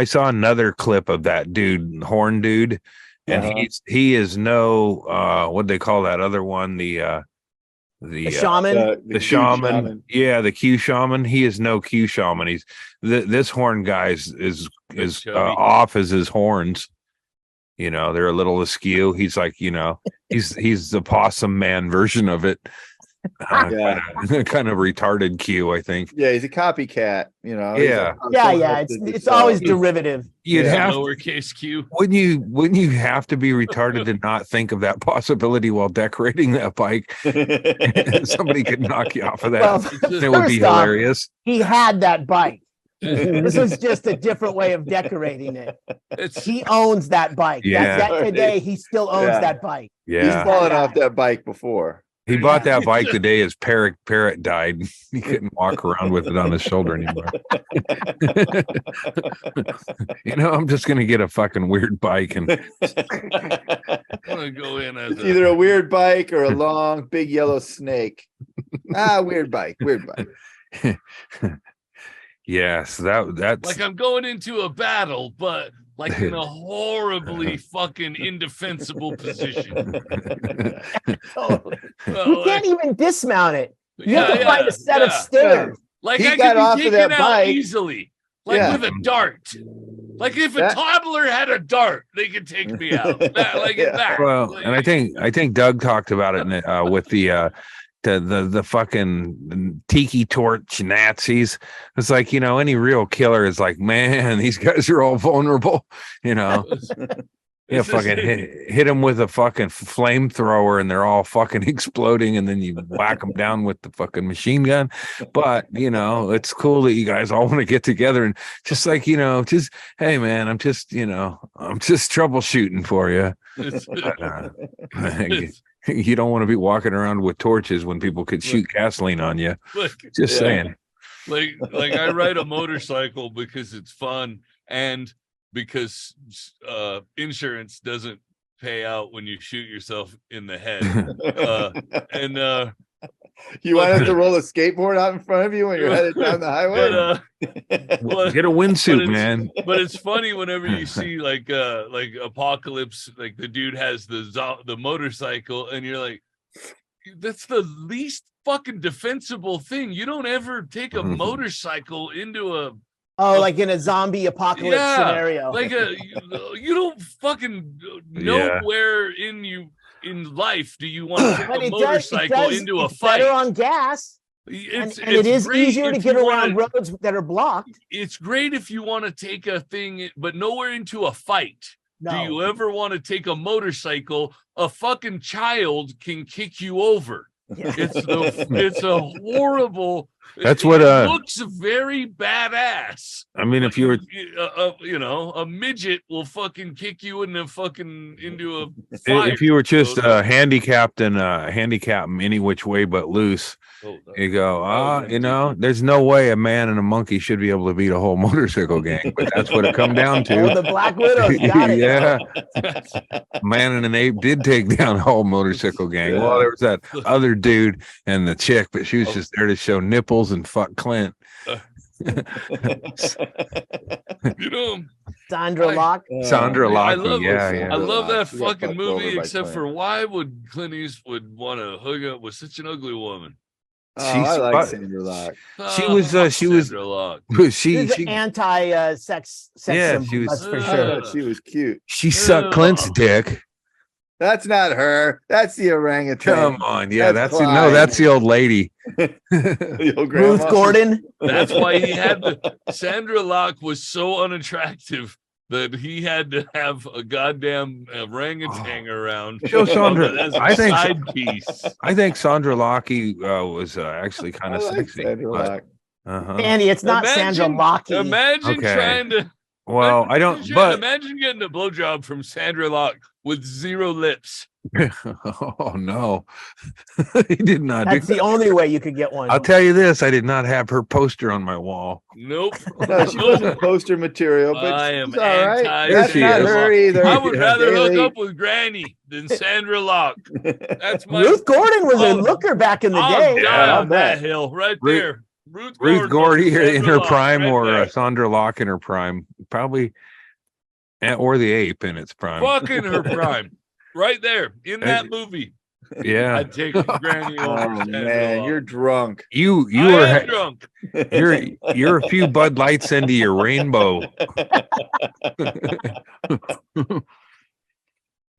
saw another clip of that dude, Horn dude, and he is no what they call that other one, the shaman. the shaman. Yeah, the Q shaman. He is no Q shaman. He's this Horn guy is chubby. off as his horns. You know, they're a little askew. He's like, you know, he's the possum man version of it. Yeah. Kind of retarded Q, I think. Yeah, he's a copycat, you know. Yeah. Yeah. It's always derivative. You'd have Lowercase q. wouldn't you have to be retarded to not think of that possibility while decorating that bike? Somebody could knock you off of that. Well, It would be first off, hilarious. he had that bike. This was just a different way of decorating it. It's He owns that bike. Yeah. That today, he still owns Yeah. that bike. He's Yeah. fallen off that bike before. He bought that bike the day his parrot died. He couldn't walk around with it on his shoulder anymore. You know, I'm just gonna get a fucking weird bike and I'm gonna go in as It's either a weird bike or a long, big yellow snake. Weird bike. yes, that's like I'm going into a battle, but like in a horribly fucking indefensible position. You can't even dismount it. You have to find a set of stairs. Like He I got could off be of taken that out bike. easily, like Yeah. with a dart. Like if a That- toddler had a dart, they could take me out. That. well, Like, and I think Doug talked about it with the fucking tiki torch Nazis. It's like, you know, any real killer is like, man, these guys are all vulnerable, you know. Yeah, It's fucking just- hit them with a fucking flamethrower and they're all fucking exploding, and then you whack them down with the fucking machine gun. But you know, it's cool that you guys all want to get together and just like, you know, just hey man, I'm just troubleshooting for you. it's- You don't want to be walking around with torches when people could shoot gasoline on you. Look, Just Yeah. saying. like I ride a motorcycle because it's fun and because insurance doesn't pay out when you shoot yourself in the head. And You want us to roll a skateboard out in front of you when you're headed down the highway? but Get a windsuit, man. but it's funny whenever you see like Apocalypse, like the dude has the motorcycle and you're like, that's the least fucking defensible thing. You don't ever take a motorcycle into a Like in a zombie apocalypse scenario. like you don't fucking know Yeah. where in life do you want to take But a motorcycle into a it's fight. better on gas. And it is great easier to if get you around wanna- roads that are blocked. It's great if you want to take a thing, but nowhere into a fight. No. Do you ever want to take a motorcycle? A fucking child can kick you over. Yeah. It's a horrible. That's what, it looks very badass. I mean, if you were you know, a midget will fucking kick you into a fire. if you were just handicapped and handicap 'em any which way but loose, you go, you know, there's no way a man and a monkey should be able to beat a whole motorcycle gang, but that's what it come down Oh, to. the Black Widow's got it. Yeah, man and an ape did take down a whole motorcycle gang. Well, there was that other dude and the chick, but she was just there to show nipples and fuck Clint. You know, Sandra Locke. Sandra I Locke. love Yeah, it. yeah. I love that She got fucking fucked over movie, by except Clint. for why would Clint Eastwood want to hook up with such an ugly woman? Oh, I like but- Sandra Locke. Fuck Sandra Locke. She's she an anti-sex Yeah, symbol, she was- that's for I sure. thought she was cute. she sucked Clint's Ugh. dick. That's not her. That's the orangutan. Come on, yeah, That's that's no, Clyde. that's the old lady. The old Ruth grandma. Gordon. That's why he had to. Sandra Locke was so unattractive that he had to have a goddamn orangutan around. Show Sandra. As a I think side piece. I think Sandra Locke was actually kind I of like sexy. Sandra but- Locke. uh-huh. Andy, it's not Sandra Locke. Imagine Okay. trying to. Well, I don't. But Imagine getting a blowjob from Sandra Locke with 0 lips. oh no, he did not. That's do the only way you could get one. I'll tell you this: I did not have her poster on my wall. Nope. No, she wasn't poster material, but I she's am all right. anti- That's She not is. her either. I would rather hook Really. up with Granny than Sandra Locke. That's my. Ruth Gordon was a Oh, looker back in the I'll day. die I'll on that bet. hill right Ruth- there. Ruth Ruth Gordy versus in Sandra her Locke, prime, right or there. Sandra Locke in her prime, probably, or the ape in its prime. Fucking her prime. Right there in that movie. Yeah, I'd take Granny over Oh Sandra man, Locke. you're drunk. you I are am drunk. you're a few Bud Lights into your rainbow.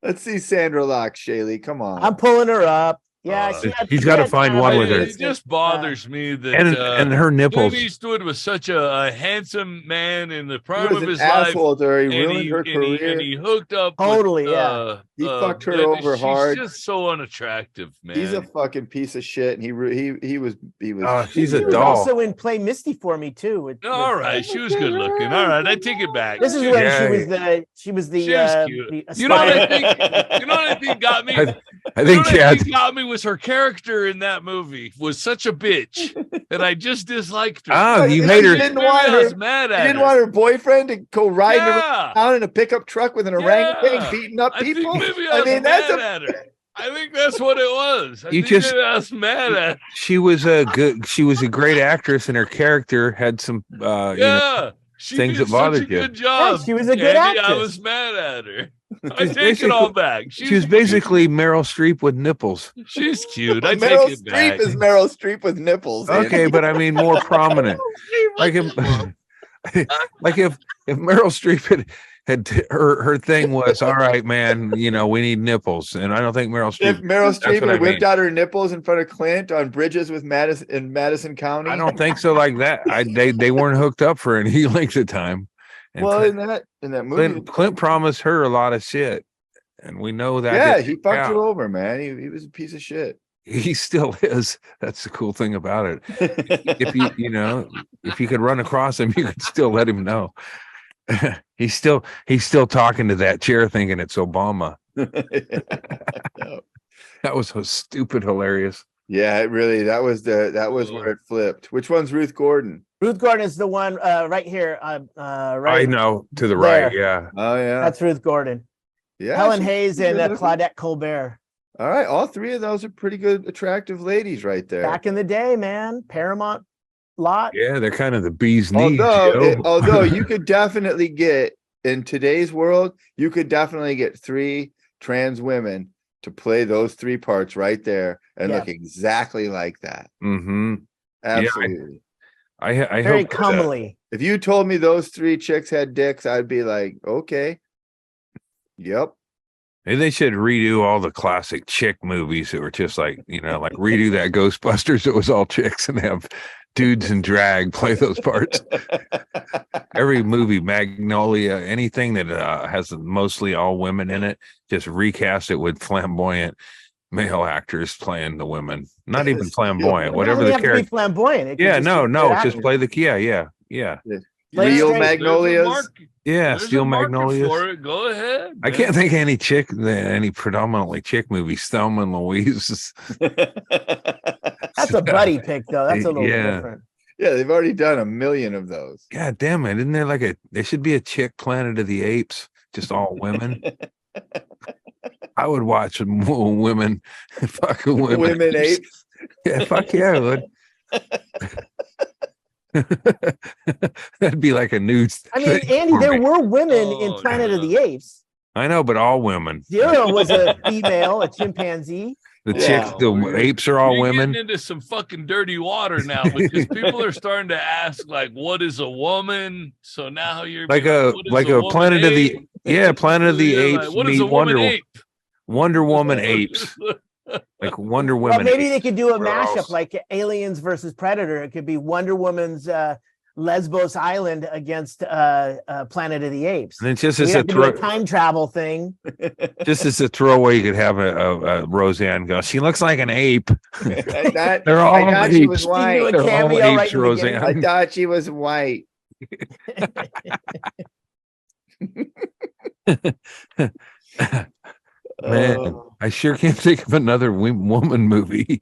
Let's see Sandra Locke, Chaille. Come on. I'm pulling her up. Yeah, she had, He's she gotta had find kind of one a with her. It just bothers me that and her nipples. Clint Eastwood was such a handsome man in the he prime was of an his life. asshole to her. He And ruined her career. and he hooked up Totally, with, yeah. He fucked her and over she's hard. just so unattractive, man. He's a fucking piece of shit, and he was. She's She a was doll. also in Play Misty for Me too. All right, she was good looking. All right, I take it back. This is She- when Yeah. she was the She was cute. the You know what I aspiring- think? You know what I think got me? I You think know what I Chad. think got me was her character in that movie was such a bitch that I just disliked her. Oh, you He hate her. didn't Maybe want I was her. mad He at didn't her. want her boyfriend to go riding Yeah. around in a pickup truck with an orangutan, beating up I think people. maybe I I was mean, mad that's a at her. I think that's what it was. I You think just- maybe I was mad at her. She was a great actress, and her character had some Yeah. She things did that bothered such a you. good job. Yeah, she was a good Andy, I actress. was mad at her. I She's take it basically- all back. she was basically Meryl Streep with nipples. She's cute. I Meryl take it back. Streep is Meryl Streep with nipples. Okay, but I mean more prominent. Like if if Meryl Streep had her thing was all right, man. You know, we need nipples, and I don't think Meryl If Streep. Meryl Streep what I had whipped mean. out her nipples in front of Clint on bridges with Madison County. I don't think so. Like that, they weren't hooked up for any length of time. And Well, Clint, in that movie, Clint promised her a lot of shit, and we know that. yeah, didn't he work fucked out. her over, man. He was a piece of shit. He still is. That's the cool thing about it. If if you could run across him, you could still let him know. he's still talking to that chair, thinking it's Obama. That was so stupid, hilarious. Yeah, it really. That was where it flipped. Which one's Ruth Gordon? Ruth Gordon is the one right here. I Right. know, to the right. There. Yeah. Oh yeah, That's Ruth Gordon. yeah. Helen she- Hayes she's and good looking. Claudette Colbert. All right, all three of those are pretty good, attractive ladies right there. Back in the day, man. Paramount lot. Yeah, they're kind of the bee's knees. Although you could definitely get in today's world, you could definitely get 3 trans women to play those 3 parts right there and Yeah. look exactly like that. Mm-hmm. Absolutely. I Very hope comely. If you told me those 3 chicks had dicks, I'd be like, okay. Yep. maybe they should redo all the classic chick movies that were just like, like redo that Ghostbusters. It was all chicks and have dudes in drag play those parts. Every movie, Magnolia, anything that has mostly all women in it, just recast it with flamboyant male actors playing the women. Not even Yes. flamboyant, It whatever doesn't the have to be character. flamboyant. It could Yeah, just no, be no, good just acting. play the yeah. Play Real straight. Magnolias. Yeah, There's Steel a market Magnolias. for it. Go ahead. I can't think of any predominantly chick movies. Thelma and Louise. That's a buddy pick, though. That's a little Yeah. different. Yeah, they've already done a million of those. God damn it. Isn't there there should be a chick Planet of the Apes, just all women. I would watch women, fucking women. Women apes. Yeah, fuck yeah, I would. That'd be like a news. I mean, thing Andy, for there me. were women in Oh, Planet of yeah. the Apes. I know, but all women. Zero was a female, a chimpanzee. The Yeah. chicks, the apes are all You're women. getting into some fucking dirty water now because people are starting to ask, like, what is a woman? So now you're Like being a what is like a a woman Planet of the ape? Planet of the You're Apes like, what is meet a woman Wonder ape? Woman apes. Like Wonder Well, Woman. maybe they apes. could do a Where mashup else? like Aliens versus Predator. It could be Wonder Woman's Lesbos Island against Planet of the Apes. And then just We'd as a have to do a time travel thing. just as a throwaway, you could have a Roseanne go. She looks like an ape. I They're all thought she apes. was She do a white. They're all cameo right apes, in the beginning. I Roseanne. thought she was white. Man, Oh. I sure can't think of another woman movie.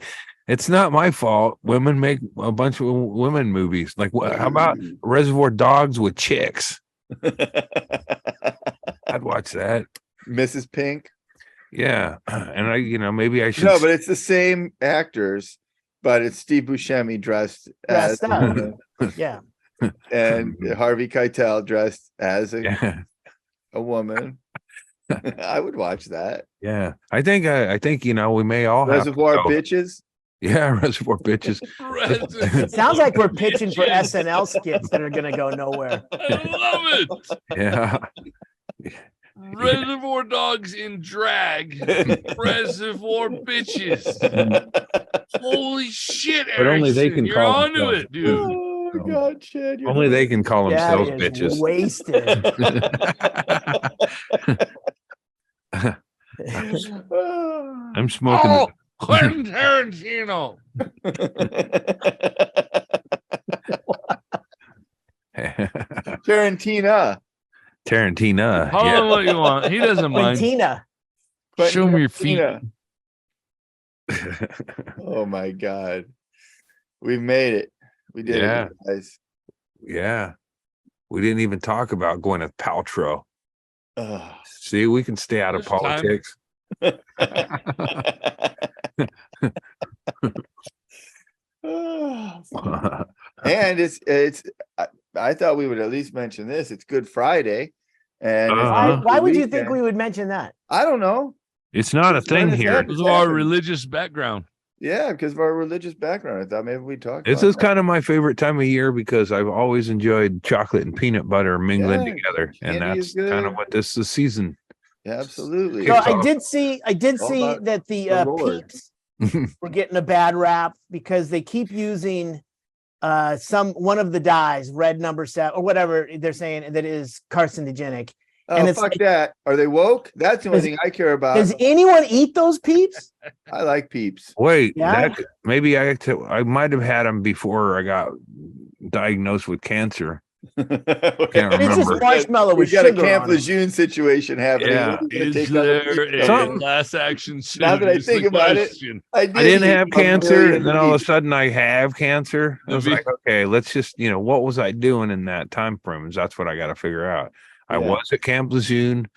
It's not my fault. Women make a bunch of women movies. Like, how about Reservoir Dogs with chicks? I'd watch that. Mrs. Pink? Yeah, and maybe I should. No, but it's the same actors, but it's Steve Buscemi dressed as Dressed a up. woman, Yeah. and Harvey Keitel dressed as yeah, a woman. I would watch that. yeah. I think we may all have. Reservoir to go. Bitches. Yeah, Reservoir Bitches. It sounds like we're pitching for SNL skits that are going to go nowhere. I love it. Yeah. Reservoir Dogs in drag. Reservoir Bitches. Holy shit, But only they Erickson, can you're call onto themselves. it, dude. Oh God, Chad! you're Only they can call That themselves is bitches. wasted. Oh. I'm smoking. Oh, Quentin Tarantino. Tarantina. Tarantina. Call Yeah. him what you want. He doesn't mind. Quintina. Show me your feet. Tarantina. Oh my God, we made it. We did Yeah. it, guys. Yeah. We didn't even talk about Gwyneth Paltrow. Ugh. See, we can stay out of There's time. politics. And I thought we would at least mention this. It's Good Friday, and it's Uh-huh. Why the would you think weekend. we would mention that? I don't know. It's not a It's thing when it's here. happening. Because of our religious background. Yeah, because of our religious background. I thought maybe we talked. This about is kind of my favorite time of year because I've always enjoyed chocolate and peanut butter mingling Yeah, together, and candy that's is kind of good. what this is season. that. Yeah, absolutely. So It's I all- did see all about that the the Lord. peeps were getting a bad rap because they keep using one of the dyes, red number 7 or whatever they're saying that is carcinogenic. Oh, and it's fuck like- that. Are they woke? That's the only Does- thing I care about. Does anyone eat those peeps? I like peeps. Wait, Yeah. maybe I might have had them before I got diagnosed with cancer. Can't It's just remember. marshmallow We with got a sugar Camp on it. Lejeune situation happening. Yeah. What are you gonna Is take on the there peeps? a Something- class action suit? Now that I is the think about it, question. I I didn't eat have a cancer, million and then all of a peeps. sudden I have cancer. I was Have you- like, okay, let's just, what was I doing in that time frame? That's what I got to figure out. I Yeah. was at Camp Lejeune,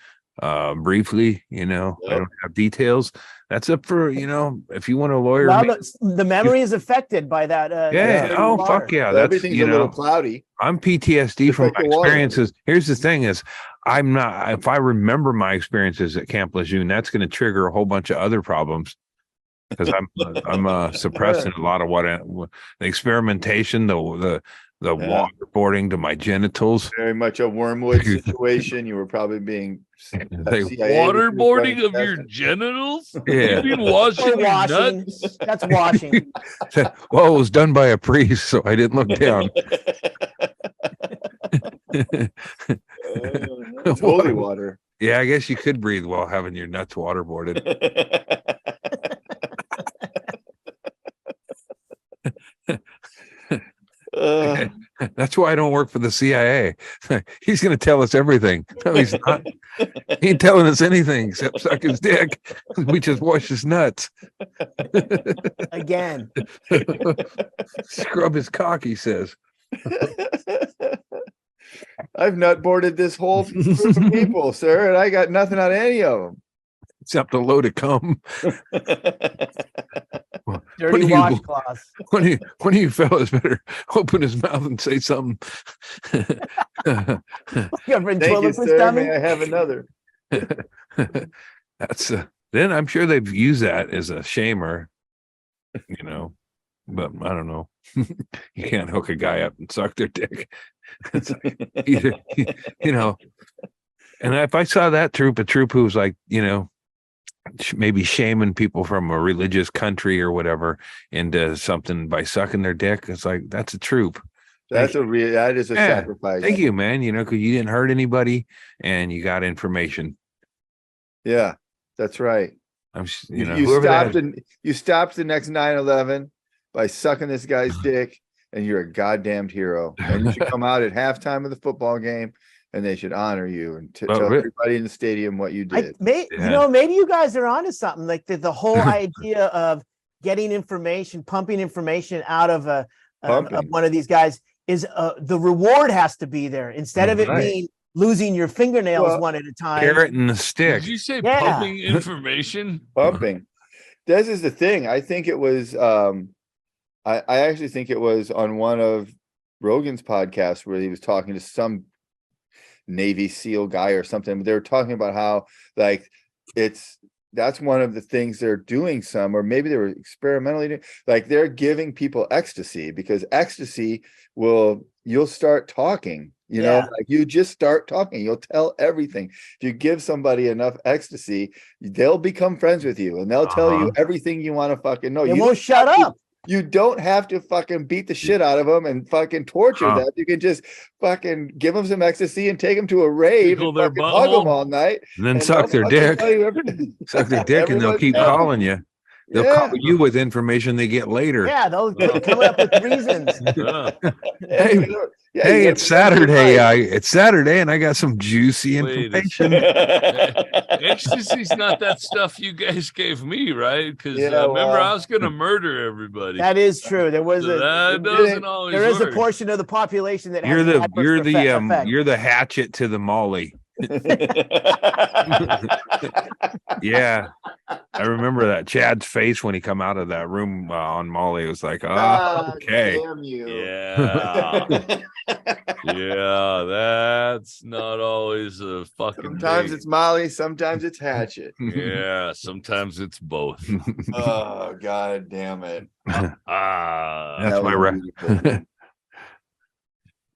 briefly, I don't have details. That's up for, if you want a lawyer. Well, me- the memory is affected by that. yeah. that Oh, water. fuck yeah. So That's, everything's a little cloudy. I'm PTSD Just from like my the water. experiences. Here's the thing is I'm not, if I remember my experiences at Camp Lejeune, that's going to trigger a whole bunch of other problems because I'm suppressing a lot of the experimentation, the Yeah. waterboarding to my genitals. Very much a wormwood situation. You were probably being They- CIA Waterboarding of your tested. genitals? Yeah. You mean Or washing your washing. nuts? That's washing. Well, it was done by a priest, so I didn't look down. It's holy water. Yeah, I guess you could breathe while having your nuts waterboarded. Uh, That's why I don't work for the CIA. He's going to tell us everything. No, he's not. He ain't telling us anything except suck his dick. We just wash his nuts. Again. Scrub his cock, he says. I've nut boarded this whole group of people, sir, and I got nothing out of any of Except a load of cum. them. Dirty washcloths. One of you fellas better open his mouth and say something. Thank you, sir. May I have another? That's then I'm sure they've used that as a shamer, but I don't know. You can't hook a guy up and suck their dick. It's like, either, and if I saw that a troop who was like, maybe shaming people from a religious country or whatever into something by sucking their dick, it's like, that's a troop. That is a sacrifice. Thank you, man. Because you didn't hurt anybody and you got information. Yeah, that's right. You stopped the next 9/11 by sucking this guy's dick, and you're a goddamned hero. And you should come out at halftime of the football game, and they should honor you and tell everybody in the stadium what you did. Maybe you guys are onto something. Like the whole idea of getting information, pumping information out of one of these guys is the reward has to be there instead of it being losing your fingernails one at a time. Carrot and the stick. Did you say pumping information? Pumping. This is the thing. I think it was. I actually think it was on one of Rogan's podcasts where he was talking to some Navy SEAL guy or something. They were talking about how that's one of the things they're doing or maybe they were experimentally doing, they're giving people ecstasy because ecstasy you'll start talking, you just start talking. You'll tell everything. If you give somebody enough ecstasy, they'll become friends with you and they'll tell you everything you want to fucking know. You won't shut up. You don't have to fucking beat the shit out of them and fucking torture them. You can just fucking give them some ecstasy and take them to a rave and fucking hug them all night. And then suck their dick. Suck their dick and they'll keep calling you. They'll call you with information they get later. Yeah, they'll come up with reasons. Hey, it's Saturday. It's Saturday, and I got some juicy information. Ecstasy's not that stuff you guys gave me, right? Because remember, I was going to murder everybody. That is true. There was there is a portion of the population that you're the hatchet to the Molly. Yeah, I remember that Chad's face when he come out of that room on Molly. It was like, okay, damn you. Yeah. Yeah, that's not always a fucking sometimes thing. It's Molly, sometimes it's hatchet. Yeah, sometimes it's both. Oh, god damn it. That's my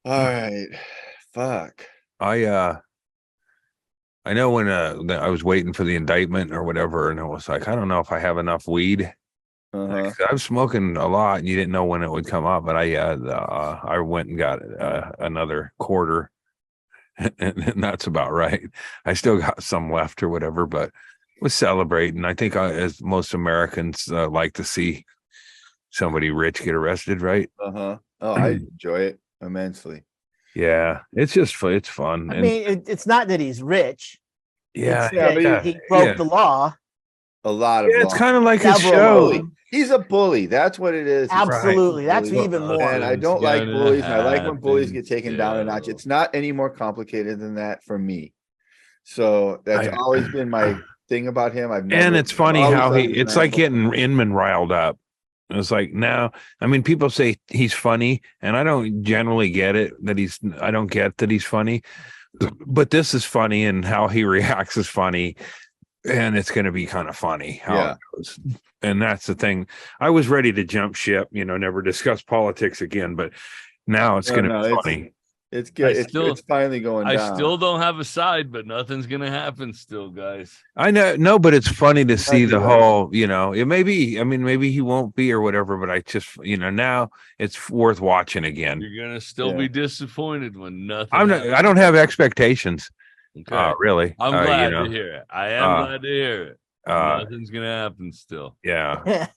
all right, fuck. I know when I was waiting for the indictment or whatever, and I was like, I don't know if I have enough weed. I was smoking a lot, and you didn't know when it would come up. But I went and got another quarter, and that's about right. I still got some left or whatever, but was celebrating. I think as most Americans like to see somebody rich get arrested, right? Oh, I enjoy it immensely. Yeah, it's fun. I mean, it's not that he's rich. Yeah, he broke the law. A lot of it's kind of like a show. Bully. He's a bully. That's what it is. Absolutely. That's even more. And I don't like bullies. And I like when bullies get taken down a notch. It's not any more complicated than that for me. So that's always been my thing about him. It's funny how it's like getting Inman riled up. It's like now, I mean, people say he's funny, and I don't generally get it I don't get that he's funny, but this is funny, and how he reacts is funny, and it's going to be kind of funny how it goes. And that's the thing. I was ready to jump ship, never discuss politics again, but now it's going to be funny. It's good. It's finally going down. I still don't have a side, but nothing's gonna happen still, guys. I know, but it's funny to see the whole, it may be, maybe he won't be or whatever, but I just, now it's worth watching again. You're gonna still be disappointed when nothing I don't have expectations. Okay. Really. I'm glad to hear it. I am glad to hear it. Nothing's gonna happen still. Yeah.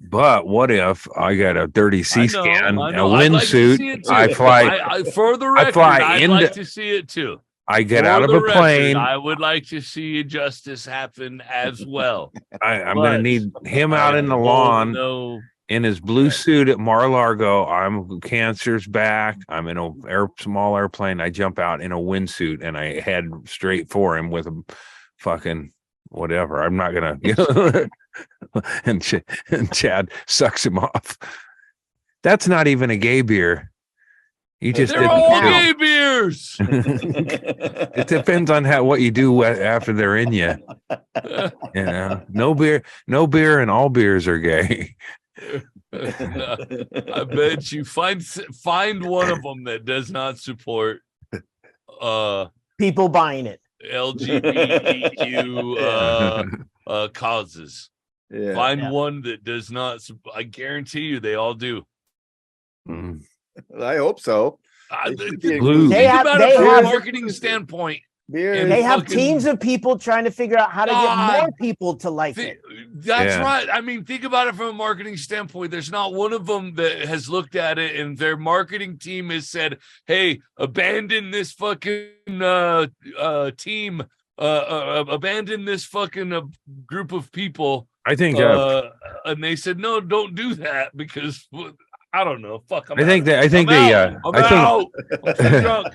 But what if I got a dirty C-scan, a windsuit? I fly. For the record, I'd like to see it too. I get out of a plane. I would like to see justice happen as well. I'm going to need him out in the lawn in his blue suit at Mar-a-Lago. Cancer's back. I'm in a small airplane. I jump out in a windsuit and I head straight for him with a fucking whatever. I'm not going to. and Chad sucks him off. That's not even a gay beer. You just They're didn't all chill. gay beers. It depends on what you do after they're in you. You know, no beer, and all beers are gay. I bet you find one of them that does not support people buying it. LGBTQ causes. Yeah. Find one that does not. I guarantee you, they all do. Mm. I hope so. Think Blue. about it from a marketing standpoint. Beer. They have teams of people trying to figure out how to get more people to like it. That's right. I mean, think about it from a marketing standpoint. There's not one of them that has looked at it and their marketing team has said, hey, abandon this fucking team, abandon this fucking group of people. I think and they said, no, don't do that because I don't know. Fuck. I think they. I'm too drunk.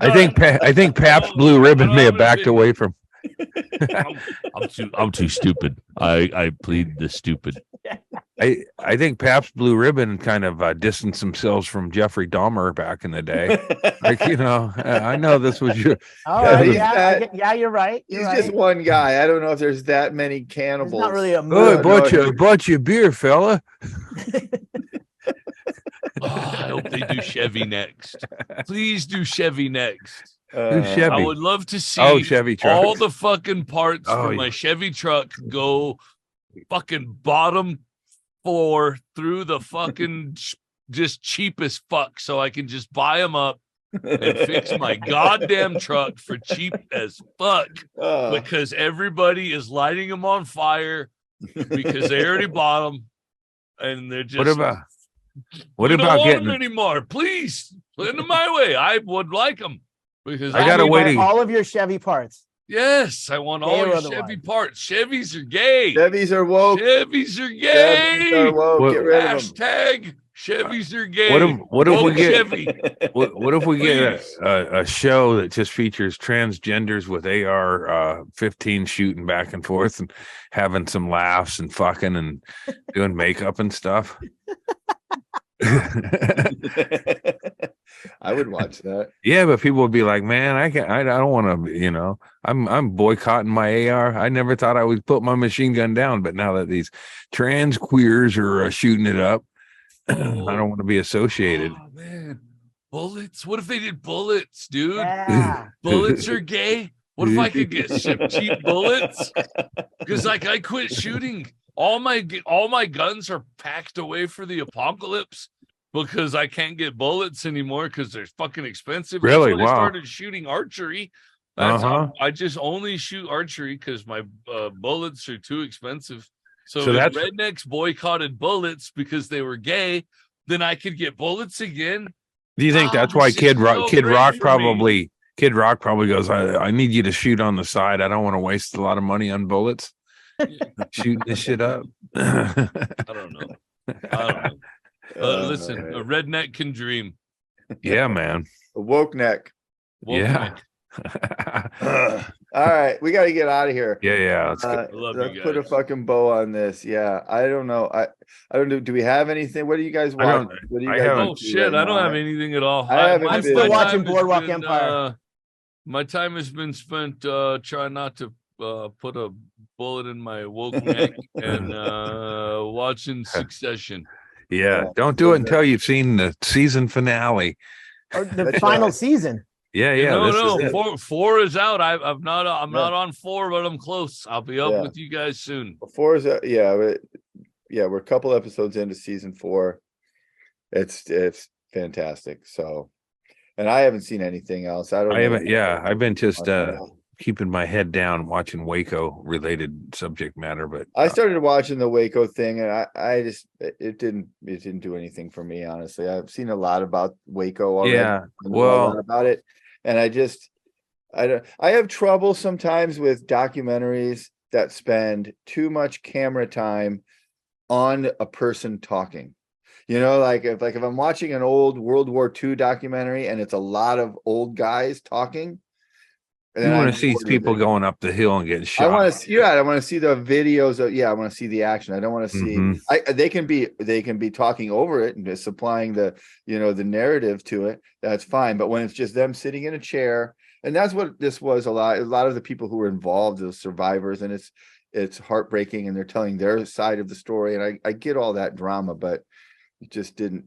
I think Pabst Blue Ribbon may have backed away from. I'm too stupid. I plead the stupid. I think Pabst Blue Ribbon kind of distanced themselves from Jeffrey Dahmer back in the day. Like, you know, I know this was your. Oh yeah, you're right. He's just one guy. I don't know if there's that many cannibals. It's not really a Oh, I bought you a beer, fella. Oh, I hope they do Chevy next. Please do Chevy next. Chevy? I would love to see Chevy all trucks. the fucking parts for my Chevy truck go fucking bottom floor through the fucking just cheap as fuck so I can just buy them up and fix my goddamn truck for cheap as fuck because everybody is lighting them on fire because they already bought them and they're just what don't about want getting them anymore? Please send them my way. I would like them because I gotta wait all of your Chevy parts. Yes, I want all your Chevy parts. Chevys are gay. Chevys are woke. Chevys are gay. Chevys are woke. Get rid of them. Hashtag Chevys are gay. What if we get Chevy? what if we get a show that just features transgenders with AR-15 shooting back and forth and having some laughs and fucking and doing makeup and stuff? I would watch that. Yeah, but people would be like, "Man, I don't want to. You know, I'm boycotting my AR. I never thought I would put my machine gun down, but now that these trans queers are shooting it up, I don't want to be associated." Oh, man, bullets. What if they did bullets, dude? Yeah. Bullets are gay. What if I could get cheap bullets? Because like I quit shooting. All my guns are packed away for the apocalypse because I can't get bullets anymore because they're fucking expensive. Really? That's when I Wow. started shooting archery. I just only shoot archery because my bullets are too expensive. So if that's rednecks boycotted bullets because they were gay, then I could get bullets again. Do you think that's why this Kid is Rock so great for probably goes, I need you to shoot on the side. I don't want to waste a lot of money on bullets. Shooting this shit up. I don't know. Listen, a redneck can dream. Yeah, man. A woke neck. Yeah. All right, we got to get out of here. Yeah. Let's Let's put a fucking bow on this. Yeah, I don't know. I don't know. Do we have anything? What do you guys watch? What do you guys Oh shit! I don't have anything at all. I'm still watching Boardwalk Empire. My time has been spent trying not to put a bullet in my woke neck and watching Succession. Yeah, don't do it until you've seen the season finale. Or the final season. Yeah. No. Four is out. I'm not on 4, but I'm close. I'll be up with you guys soon. 4 is we're a couple episodes into season 4. It's fantastic. So, and I haven't seen anything else. I haven't. Yeah, I've been just keeping my head down watching Waco related subject matter, but I started watching the Waco thing and I just it didn't do anything for me, honestly. I've seen a lot about Waco already. Yeah, well, about it, and I have trouble sometimes with documentaries that spend too much camera time on a person talking. You know, like if I'm watching an old World War II documentary and it's a lot of old guys talking, And You then want I to see ordered people it. going up the hill and getting I shot. want to see, yeah, I want to see the videos of, I want to see the action. I don't want to see, Mhm. they can be talking over it and just supplying the, the narrative to it. That's fine. But when it's just them sitting in a chair, and that's what this was a lot of the people who were involved, the survivors, and it's heartbreaking, and they're telling their side of the story. And I get all that drama, but it just didn't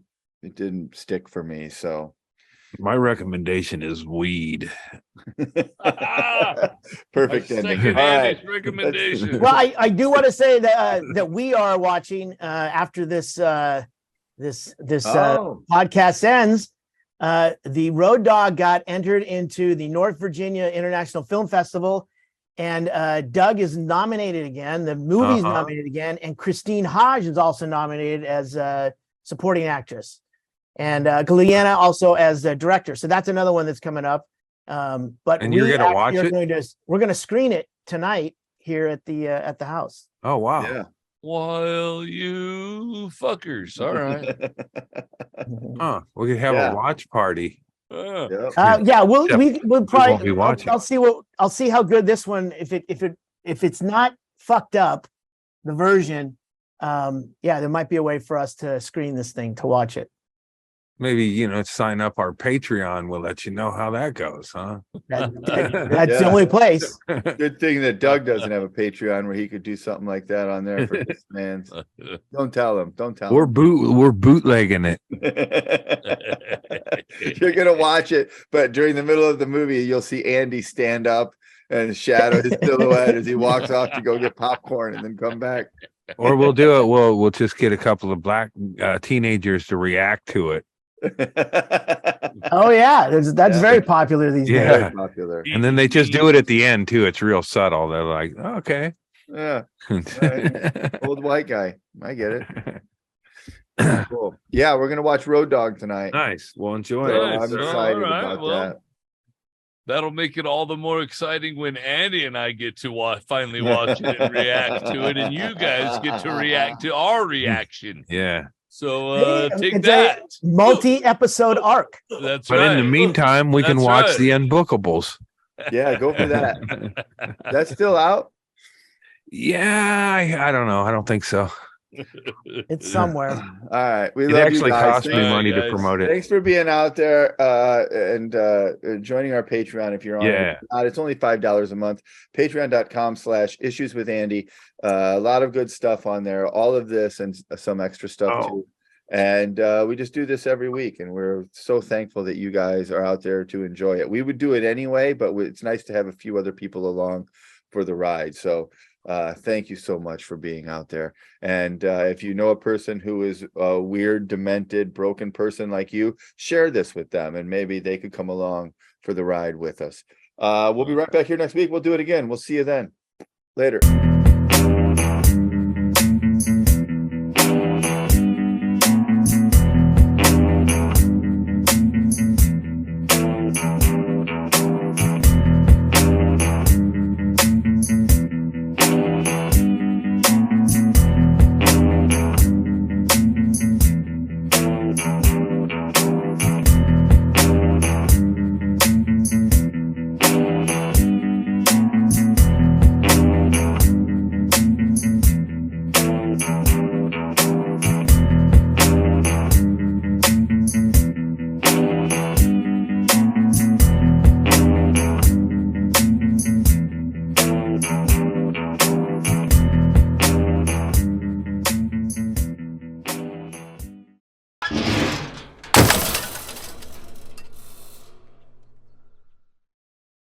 stick for me. So My recommendation is weed. perfect I ending. second All Andy's right. recommendation. Well, I do want to say that that we are watching after this Oh, podcast ends. The Road Dog got entered into the North Virginia International Film Festival, and Doug is nominated again. The movie's nominated again, and Christine Hodge is also nominated as supporting actress, and Galeana also as the director. So that's another one that's coming up. But And you're gonna watch it? We're going to screen it tonight here at the house. Oh wow. yeah. Well, you fuckers. All right. Huh. We could have Yeah. a watch party. Yep. Yeah, we'll won't probably be watching. I'll see how good this one, if it's not fucked up, the version, there might be a way for us to screen this thing to watch it. Maybe, sign up our Patreon. We'll let you know how that goes, huh? That's Yeah. the only place. Good thing that Doug doesn't have a Patreon where he could do something like that on there for his fans. Don't tell him. Don't tell We're him. we're bootlegging it. You're gonna watch it, but during the middle of the movie, you'll see Andy stand up and shadow his silhouette as he walks off to go get popcorn and then come back. Or we'll do it. We'll just get a couple of black teenagers to react to it. Oh yeah, that's Yeah. very popular these Yeah. days. Very popular. And then they just do it at the end too. It's real subtle. They're like, okay. Yeah. Old white guy. I get it. Cool. Yeah, we're gonna watch Road Dog tonight. Nice. Well, enjoy So it. I'm Nice. excited All right, about well, that. That'll make it all the more exciting when Andy and I get to finally watch it and react to it, and you guys get to react to our reaction. Yeah. So take It's that. a multi-episode arc. That's But right. in the meantime, we can That's watch right. the Unbookables. Yeah, go for that. That's still out. Yeah, I don't know. I don't think so. It's somewhere. All right. We It love actually you guys. cost me Thanks- money to guys. promote it. Thanks for being out there and joining our Patreon if you're on. Yeah. It. If not, it's only $5 a month. Patreon.com/issueswithandy. A lot of good stuff on there. All of this and some extra stuff too. And we just do this every week, and we're so thankful that you guys are out there to enjoy it. We would do it anyway, but it's nice to have a few other people along for the ride. So thank you so much for being out there. And if you know a person who is a weird, demented, broken person like you, share this with them, and maybe they could come along for the ride with us. We'll be right back here next week. We'll do it again. We'll see you then. Later.